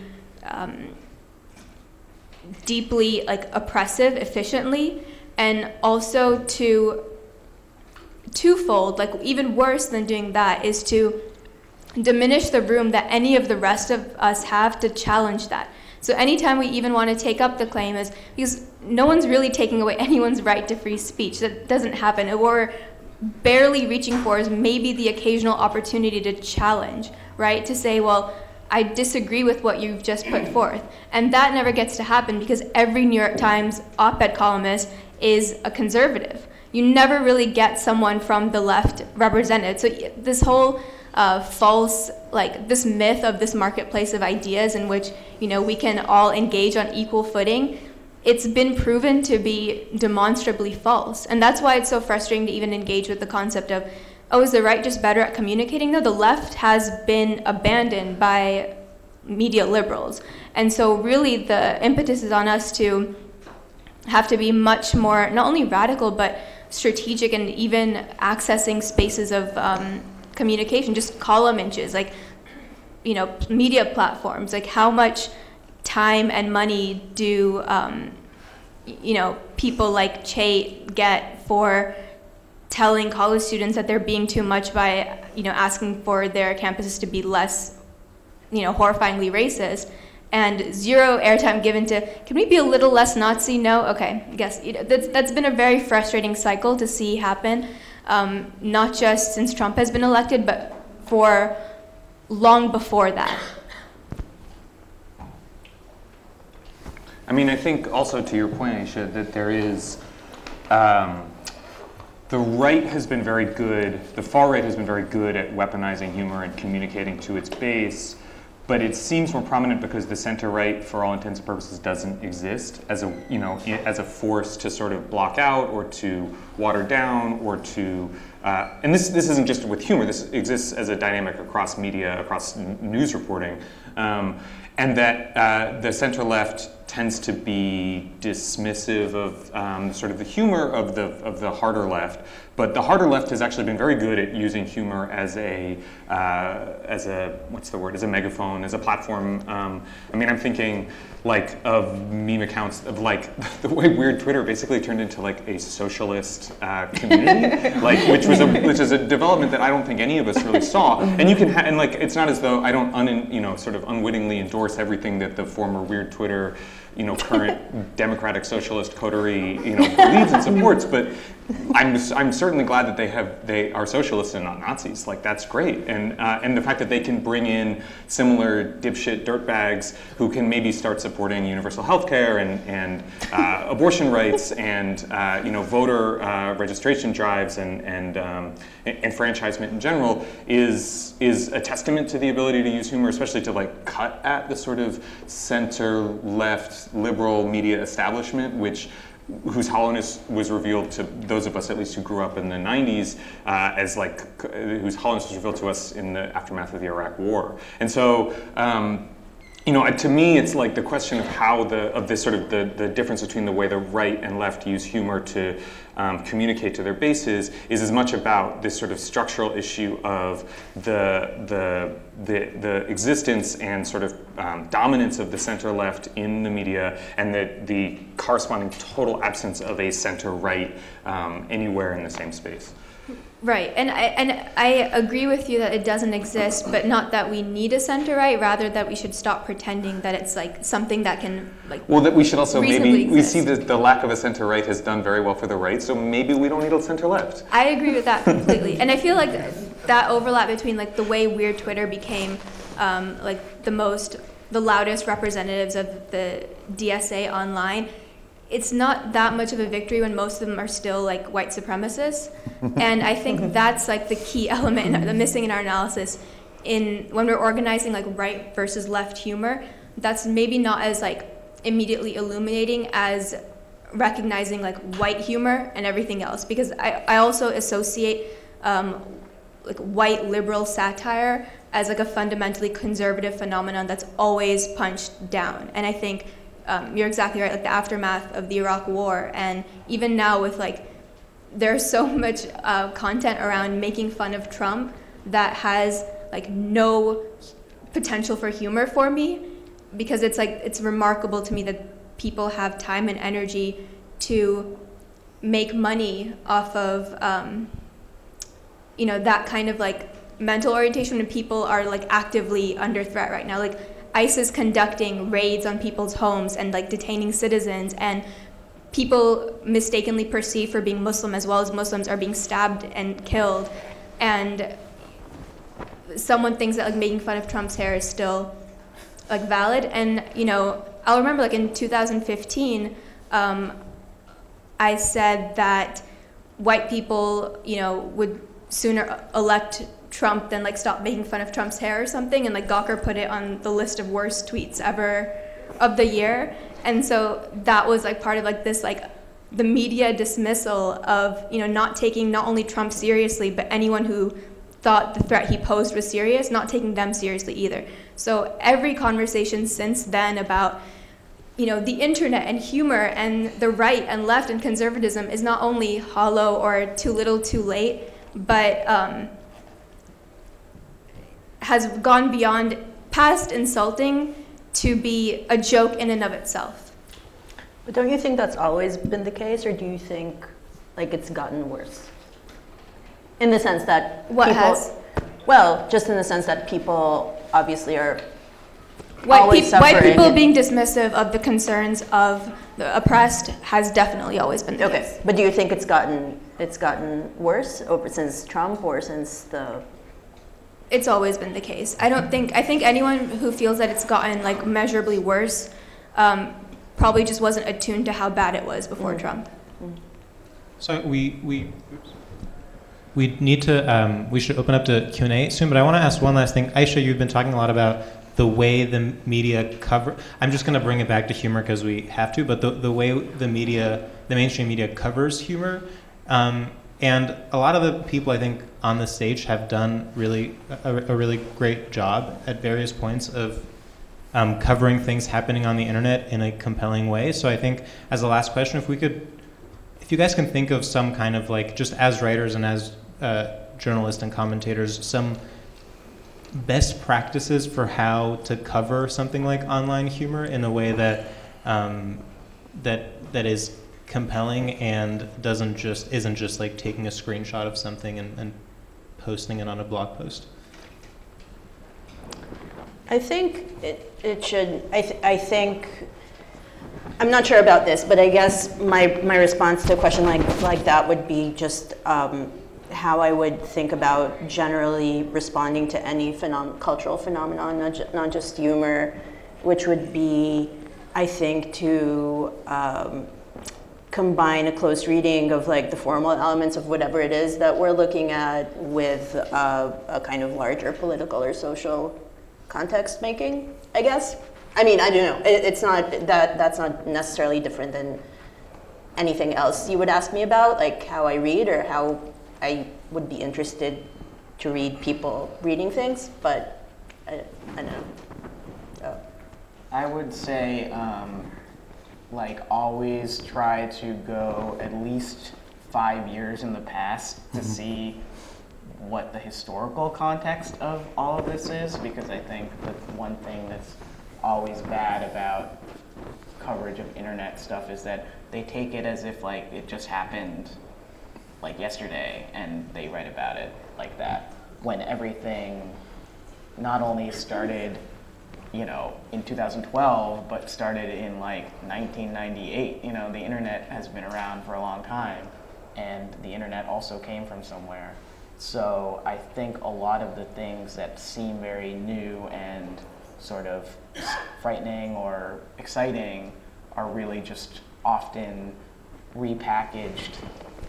deeply oppressive efficiently, and also to twofold, even worse than doing that, is to diminish the room that any of the rest of us have to challenge that. So anytime we even want to take up the claim is because no one's really taking away anyone's right to free speech. That doesn't happen. What we're barely reaching for is maybe the occasional opportunity to challenge, right? To say, well, I disagree with what you've just put forth. And that never gets to happen because every New York Times op-ed columnist is a conservative. You never really get someone from the left represented. So this whole false, this myth of this marketplace of ideas in which, we can all engage on equal footing, it's been proven to be demonstrably false. And that's why it's so frustrating to even engage with the concept of, oh, is the right just better at communicating? No, the left has been abandoned by media liberals. And so really the impetus is on us to have to be much more, not only radical, but strategic and even accessing spaces of communication, just column inches, media platforms, how much time and money do, people like Chait get for telling college students that they're being too much by, asking for their campuses to be less, horrifyingly racist, and zero airtime given to, can we be a little less Nazi? No? Okay, I guess that's been a very frustrating cycle to see happen, not just since Trump has been elected, but for long before that. I think also to your point, Aisha, that there is, the right has been very good, the far right has been very good at weaponizing humor and communicating to its base, but it seems more prominent because the center right, for all intents and purposes, doesn't exist as a force to sort of block out or to water down or to, and this isn't just with humor, this exists as a dynamic across media, across news reporting, and that the center left tends to be dismissive of sort of the humor of the harder left. But the harder left has actually been very good at using humor as a what's the word? As a megaphone, as a platform. I mean, I'm thinking like of meme accounts of like the way Weird Twitter basically turned into like a socialist community, like which is a development that I don't think any of us really saw. And you can and like it's not as though I don't sort of unwittingly endorse everything that the former Weird Twitter, current democratic socialist coterie, believes and supports, but I'm certainly glad that they are socialists and not Nazis. Like that's great, and the fact that they can bring in similar dipshit dirtbags who can maybe start supporting universal health care and abortion rights and voter registration drives and enfranchisement in general is a testament to the ability to use humor, especially to like cut at the sort of center left liberal media establishment, whose hollowness was revealed to those of us, at least who grew up in the 90s, whose hollowness was revealed to us in the aftermath of the Iraq War. And so, to me, it's like the question of how the difference between the way the right and left use humor to communicate to their bases is as much about this sort of structural issue of the existence and sort of dominance of the center left in the media and the corresponding total absence of a center right anywhere in the same space. Right, and I agree with you that it doesn't exist, but not that we need a center right, rather that we should stop pretending that it's like something that can like. Well, that we should also maybe exist. We see that the lack of a center right has done very well for the right, so maybe we don't need a center left. I agree with that completely, and I feel like that overlap between like the way Weird Twitter became like the loudest representatives of the DSA online. It's not that much of a victory when most of them are still like white supremacists. And I think that's like the key element, the missing in our analysis when we're organizing like right versus left humor. That's maybe not as like immediately illuminating as recognizing like white humor and everything else. Because I also associate like white liberal satire as like a fundamentally conservative phenomenon that's always punched down. And I think you're exactly right, like the aftermath of the Iraq War, and even now with like, there's so much content around making fun of Trump that has like no potential for humor for me, because it's remarkable to me that people have time and energy to make money off of that kind of like mental orientation when people are like actively under threat right now. Like ISIS conducting raids on people's homes and like detaining citizens, and people mistakenly perceived for being Muslim as well as Muslims are being stabbed and killed, and someone thinks that like making fun of Trump's hair is still like valid. And I'll remember like in 2015 I said that white people would sooner elect Trump than like stop making fun of Trump's hair or something, and like Gawker put it on the list of worst tweets ever of the year. And so that was like part of like this like the media dismissal of not taking not only Trump seriously, but anyone who thought the threat he posed was serious, not taking them seriously either. So every conversation since then about the internet and humor and the right and left and conservatism is not only hollow or too little too late, but has gone beyond past insulting to be a joke in and of itself. But don't you think that's always been the case, or do you think like it's gotten worse? In the sense that Well, just in the sense that people obviously are white people being dismissive of the concerns of the oppressed has definitely always been the case. But do you think it's gotten worse since Trump or since the? It's always been the case. I think anyone who feels that it's gotten like measurably worse probably just wasn't attuned to how bad it was before Trump. So we need to we should open up to Q&A soon, but I want to ask one last thing. Aisha, you've been talking a lot about the way the media cover. I'm just going to bring it back to humor because we have to, but the way the mainstream media covers humor. And a lot of the people I think on the stage have done a really great job at various points of covering things happening on the internet in a compelling way. So I think as a last question, if you guys can think of some kind of like, just as writers and as journalists and commentators, some best practices for how to cover something like online humor in a way that that is compelling and isn't just like taking a screenshot of something and posting it on a blog post. I think it should. I think I'm not sure about this, but I guess my response to a question like that would be just how I would think about generally responding to any cultural phenomenon, not just humor, which would be, I think, to combine a close reading of like the formal elements of whatever it is that we're looking at with a kind of larger political or social context making, I guess. I mean, I don't know. It's not that's not necessarily different than anything else you would ask me about, like how I read or how I would be interested to read people reading things. But I don't know. Oh. I would say, like, always try to go at least 5 years in the past to see what the historical context of all of this is, because I think the one thing that's always bad about coverage of internet stuff is that they take it as if like it just happened like yesterday and they write about it like that, when everything not only started, you know, in 2012, but started in like 1998. You know, the internet has been around for a long time, and the internet also came from somewhere. So I think a lot of the things that seem very new and sort of frightening or exciting are really just often repackaged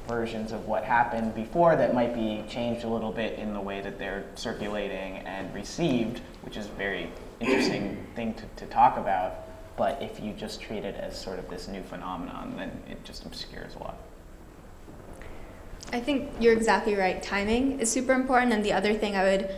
versions of what happened before that might be changed a little bit in the way that they're circulating and received, which is a very interesting thing to talk about. But if you just treat it as sort of this new phenomenon, then it just obscures a lot. I think you're exactly right. Timing is super important, and the other thing I would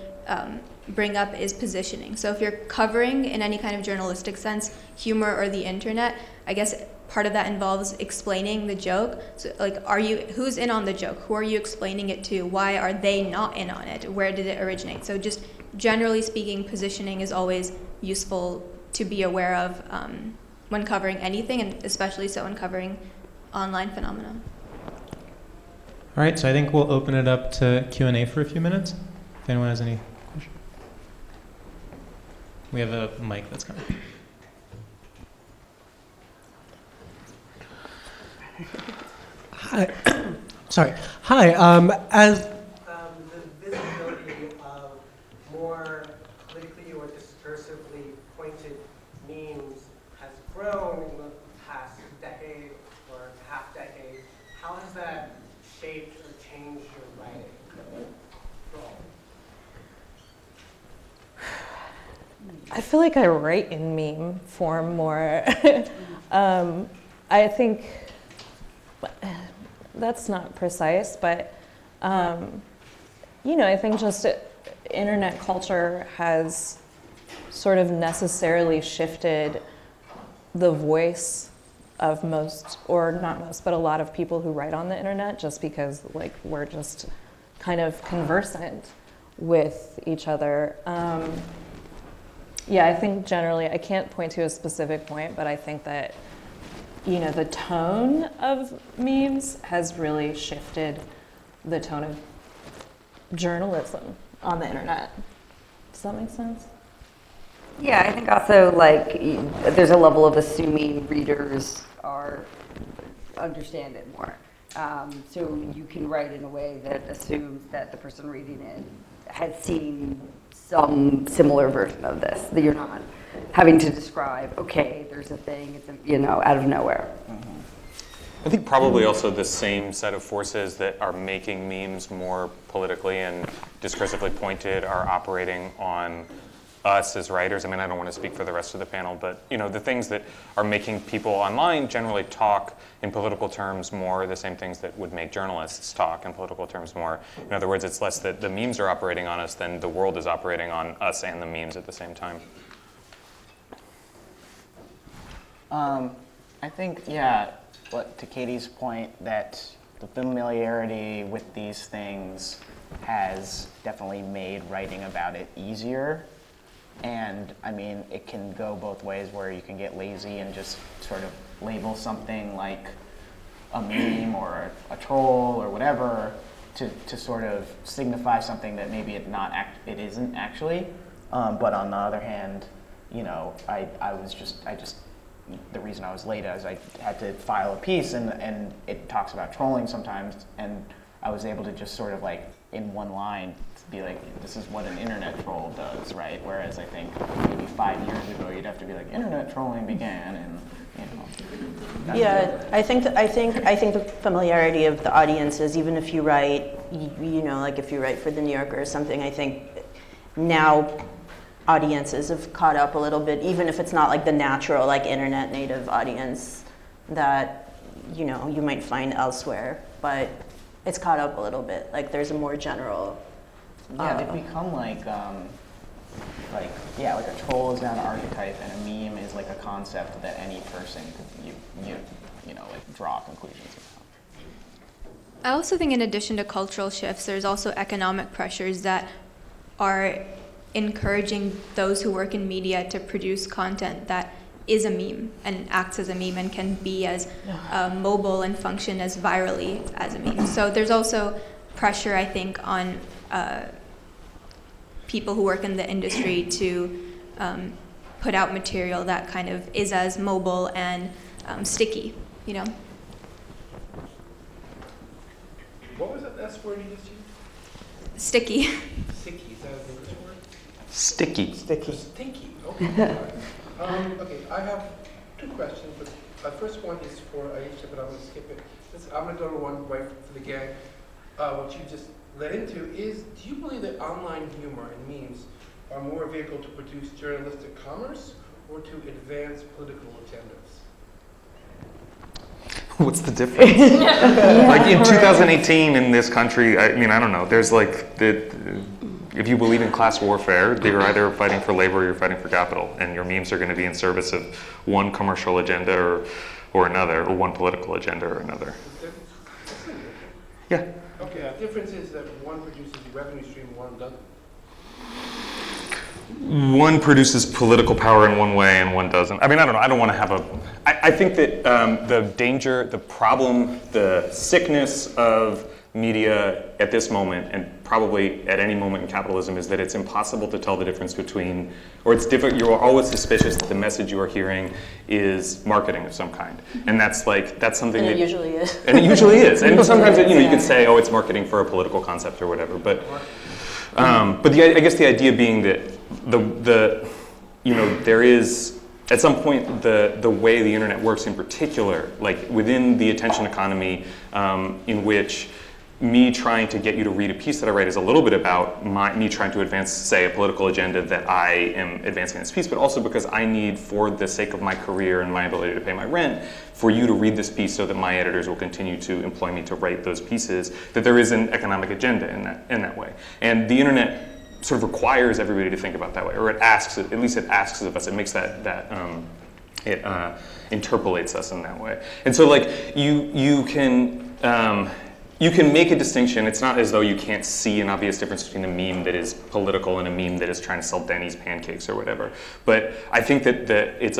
bring up is positioning. So if you're covering in any kind of journalistic sense humor or the internet, I guess part of that involves explaining the joke. So like, who's in on the joke? Who are you explaining it to? Why are they not in on it? Where did it originate? So just generally speaking, positioning is always useful to be aware of when covering anything, and especially so when covering online phenomena. All right, so I think we'll open it up to Q&A for a few minutes. If anyone has any questions. We have a mic that's coming. Hi. Sorry. Hi. As the visibility of more politically or discursively pointed memes has grown in the past decade or half decade, how has that shaped or changed your writing? I feel like I write in meme form more. I think that's not precise, but you know, I think just internet culture has sort of necessarily shifted the voice of most, or not most, but a lot of people who write on the internet, just because like we're just kind of conversant with each other. Yeah, I think generally, I can't point to a specific point, but I think that, you know, the tone of memes has really shifted the tone of journalism on the internet. Does that make sense? Yeah, I think also like there's a level of assuming readers understand it more. So you can write in a way that assumes that the person reading it has seen some similar version of this, that you're not having to describe, okay, there's a thing, it's, you know, out of nowhere. I think probably also the same set of forces that are making memes more politically and discursively pointed are operating on us as writers. I mean, I don't want to speak for the rest of the panel, but you know, the things that are making people online generally talk in political terms more, the same things that would make journalists talk in political terms more. In other words, it's less that the memes are operating on us than the world is operating on us and the memes at the same time. I think, yeah, to Katie's point, that the familiarity with these things has definitely made writing about it easier. And I mean, it can go both ways, where you can get lazy and just sort of label something like a meme or a troll or whatever to sort of signify something that maybe it isn't actually. But on the other hand, you know, the reason I was late is I had to file a piece, and it talks about trolling sometimes, and I was able to just sort of like in one line be like, this is what an internet troll does, right? Whereas I think maybe 5 years ago you'd have to be like, internet trolling began, and you know. Yeah, I think the familiarity of the audiences, even if you write, you know, like if you write for the New Yorker or something, I think now audiences have caught up a little bit, even if it's not like the natural, like internet native audience that, you know, you might find elsewhere, but it's caught up a little bit. Like there's a more general. Yeah, they've become like a troll is now an archetype, and a meme is like a concept that any person could you know like draw conclusions about. I also think in addition to cultural shifts, there's also economic pressures that are encouraging those who work in media to produce content that is a meme and acts as a meme and can be as mobile and function as virally as a meme. So there's also pressure, I think, on people who work in the industry to put out material that kind of is as mobile and sticky, you know? What was that last word you just used? Sticky. Sticky, is that an English word? Sticky. Sticky, okay. Okay, I have two questions, but the first one is for Aisha, but I'm going to skip it. I'm going to go to one right for the gang. What you just led into is, do you believe that online humor and memes are more a vehicle to produce journalistic commerce or to advance political agendas? What's the difference? Like in 2018 in this country, I mean, I don't know. There's like if you believe in class warfare, you're either fighting for labor or you're fighting for capital, and your memes are going to be in service of one commercial agenda or another, or one political agenda or another. Yeah. Okay, the difference is that one produces a revenue stream, one doesn't. One produces political power in one way and one doesn't. I mean, I don't know. I don't want to have I think that the danger, the problem, the sickness of media at this moment, and probably at any moment in capitalism, is that it's impossible to tell the difference between, or it's different. You're always suspicious that the message you are hearing is marketing of some kind, and that's something. And it usually is. And it usually is. And sometimes you could say, oh, it's marketing for a political concept or whatever. But I guess the idea being that there is at some point the way the internet works in particular, like within the attention economy, in which me trying to get you to read a piece that I write is a little bit about me trying to advance, say, a political agenda that I am advancing in this piece, but also because I need, for the sake of my career and my ability to pay my rent, for you to read this piece so that my editors will continue to employ me to write those pieces, that there is an economic agenda in that way. And the internet sort of requires everybody to think about that way, or it asks of us, it makes it interpolates us in that way. And so like you can make a distinction. It's not as though you can't see an obvious difference between a meme that is political and a meme that is trying to sell Denny's pancakes or whatever. But I think that it's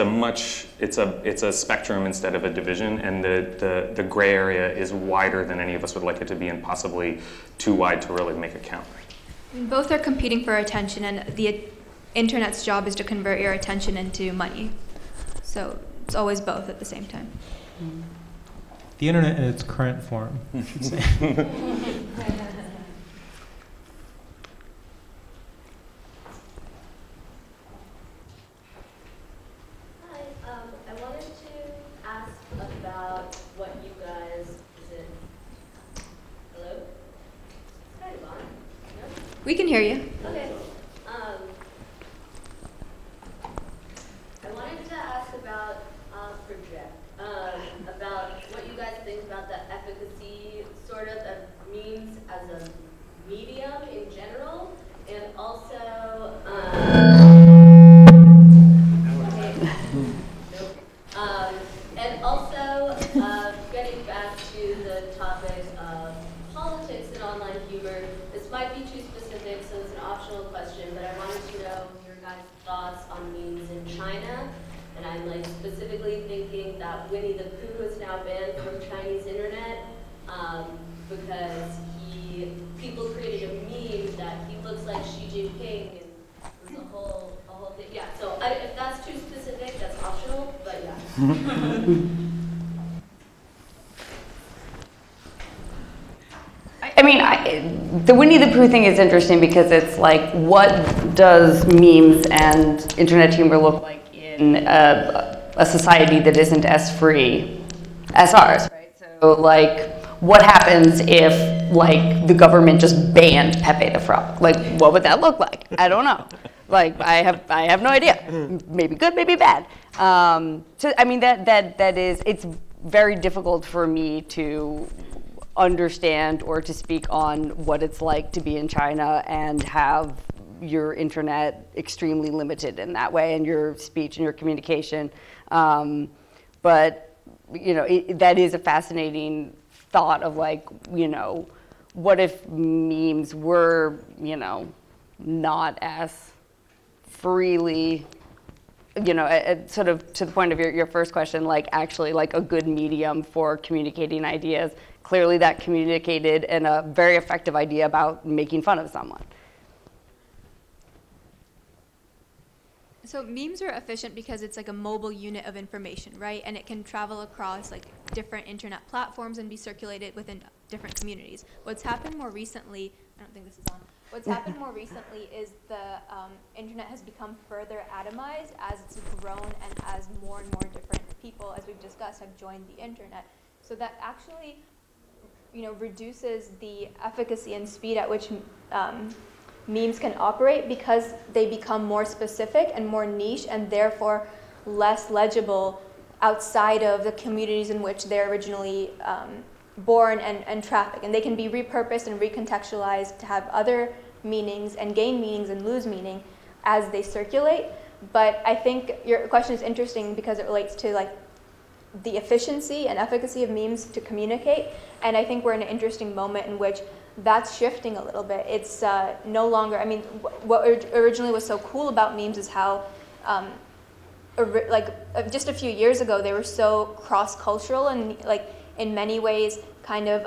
a spectrum instead of a division, and the gray area is wider than any of us would like it to be, and possibly too wide to really make it count. Both are competing for attention, and the internet's job is to convert your attention into money. So it's always both at the same time. The internet in its current form, I should say. I wanted to ask about what you guys, hello? It's kind of on. No? We can hear you. Okay. I wanted to ask about about what you guys think about the efficacy sort of memes as a medium in general, and also so it's an optional question, but I wanted to know your guys' thoughts on memes in China. And I'm like specifically thinking that Winnie the Pooh is now banned from Chinese internet because people created a meme that he looks like Xi Jinping, and it was a whole thing. Yeah, so if that's too specific, that's optional, but yeah. I mean, the Winnie the Pooh thing is interesting because it's like, what does memes and internet humor look like in a society that isn't as free as ours, right? So, like, what happens if, like, the government just banned Pepe the Frog? Like, what would that look like? I don't know. Like, I have no idea. Maybe good, maybe bad. So, I mean, that is, it's very difficult for me to understand or to speak on what it's like to be in China and have your internet extremely limited in that way, and your speech and your communication. But, you know, that is a fascinating thought of, like, you know, what if memes were, you know, not as freely, you know, sort of to the point of your first question, like actually like a good medium for communicating ideas. Clearly that communicated in a very effective idea about making fun of someone. So memes are efficient because it's like a mobile unit of information, right? And it can travel across like different internet platforms and be circulated within different communities. What's happened more recently, I don't think this is on. What's happened more recently is the internet has become further atomized as it's grown and as more and more different people, as we've discussed, have joined the internet. So that actually, you know, reduces the efficacy and speed at which memes can operate, because they become more specific and more niche and therefore less legible outside of the communities in which they're originally born and trafficked. And they can be repurposed and recontextualized to have other meanings and gain meanings and lose meaning as they circulate. But I think your question is interesting because it relates to like the efficiency and efficacy of memes to communicate. And I think we're in an interesting moment in which that's shifting a little bit. It's no longer, I mean, what originally was so cool about memes is how, just a few years ago, they were so cross-cultural and, like, in many ways kind of,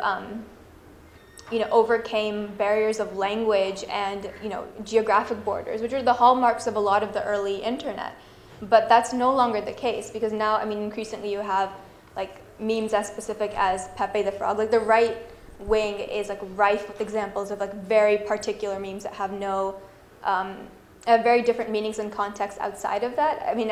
you know, overcame barriers of language and, you know, geographic borders, which are the hallmarks of a lot of the early internet. But that's no longer the case, because now, I mean, increasingly you have, like, memes as specific as Pepe the Frog. Like, the right wing is like rife with examples of like very particular memes that have no, have very different meanings and contexts outside of that. I mean,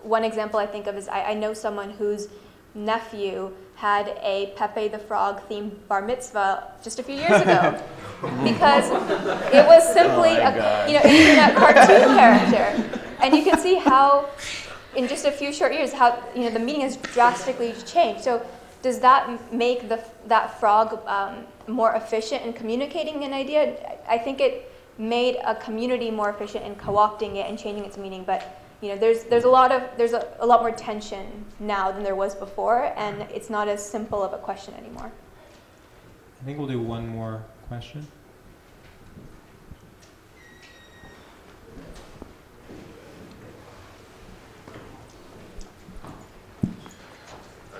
one example I think of is I know someone whose nephew had a Pepe the Frog themed bar mitzvah just a few years ago because it was simply an internet cartoon character, and you can see how in just a few short years how, you know, the meaning has drastically changed. So does that make that frog more efficient in communicating an idea? I think it made a community more efficient in co-opting it and changing its meaning. But, you know, there's a lot more tension now than there was before, and it's not as simple of a question anymore. I think we'll do one more question.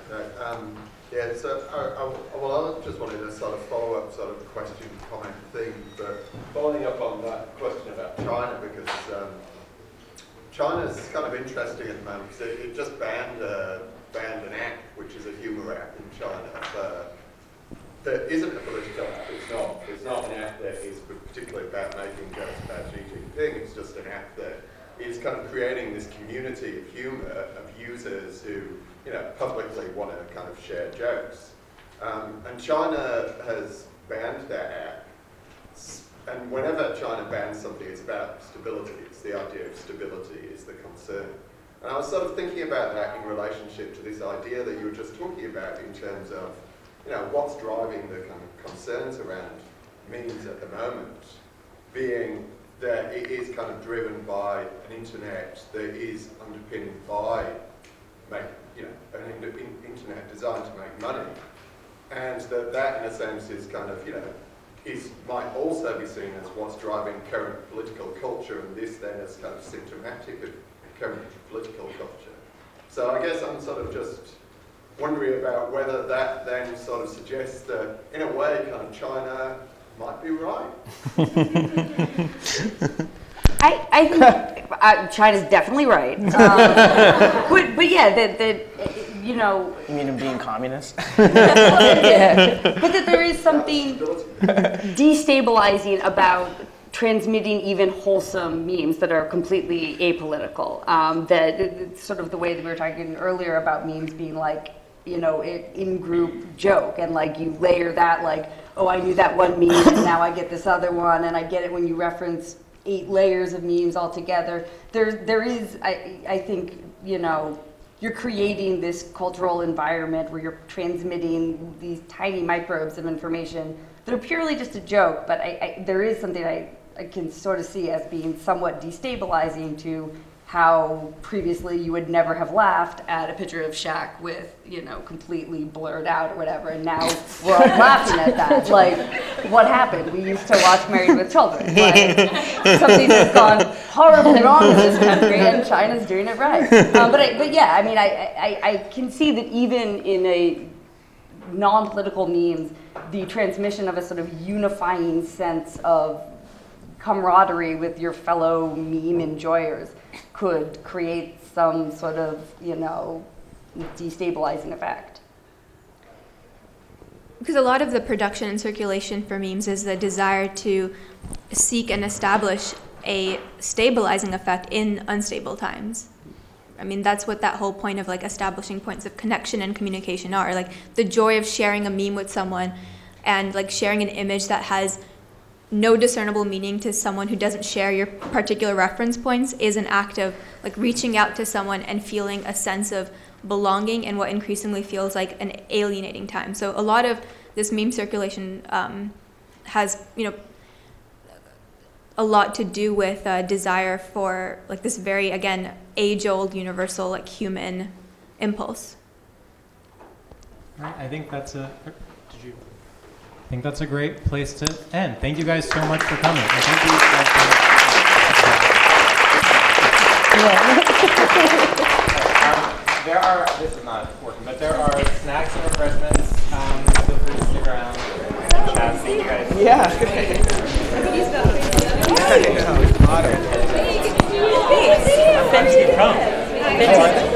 Okay. Yeah, so I just wanted to sort of follow up sort of question, comment thing, but following up on that question about China, because China's kind of interesting at the moment, because it just banned an app, which is a humor app in China, that isn't a political app. It's not an app that is particularly about making jokes about Xi Jinping. It's just an app that is kind of creating this community of humor of users who, you know, publicly want to kind of share jokes. And China has banned that app. And whenever China bans something, it's about stability. It's the idea of stability is the concern. And I was sort of thinking about that in relationship to this idea that you were just talking about in terms of, you know, what's driving the kind of concerns around memes at the moment, being that it is kind of driven by an internet that is underpinned by an internet designed to make money, and that in a sense is kind of, you know, might also be seen as what's driving current political culture, and this then is kind of symptomatic of current political culture. So I guess I'm sort of just wondering about whether that then sort of suggests that, in a way, kind of China might be right. I think China's definitely right. But yeah, you know. You mean him being communist? Yeah. But that there is something destabilizing about transmitting even wholesome memes that are completely apolitical. That it's sort of the way that we were talking earlier about memes being like, you know, in-group joke, and like you layer that like, oh, I knew that one meme, and now I get this other one, and I get it when you reference 8 layers of memes all together. There is, I think, you know, you're creating this cultural environment where you're transmitting these tiny microbes of information that are purely just a joke, but there is something I can sort of see as being somewhat destabilizing to how previously you would never have laughed at a picture of Shaq with, you know, completely blurred out or whatever, and now we're all laughing at that. Like, what happened? We used to watch Married with Children. Like, something has gone horribly wrong in this country, and China's doing it right. But yeah, I mean, I can see that even in a non-political means, the transmission of a sort of unifying sense of camaraderie with your fellow meme enjoyers could create some sort of, you know, destabilizing effect. Because a lot of the production and circulation for memes is the desire to seek and establish a stabilizing effect in unstable times. I mean, that's what that whole point of like establishing points of connection and communication are. Like the joy of sharing a meme with someone and like sharing an image that has no discernible meaning to someone who doesn't share your particular reference points is an act of like reaching out to someone and feeling a sense of belonging in what increasingly feels like an alienating time. So a lot of this meme circulation has, you know, a lot to do with a desire for like this very, again, age-old universal like human impulse. All right, I think that's a great place to end. Thank you guys so much for coming. And thank you there are, this is not working, but there are snacks and refreshments. Feel free to stick around and chat. Thank you guys. Yeah. Thank you.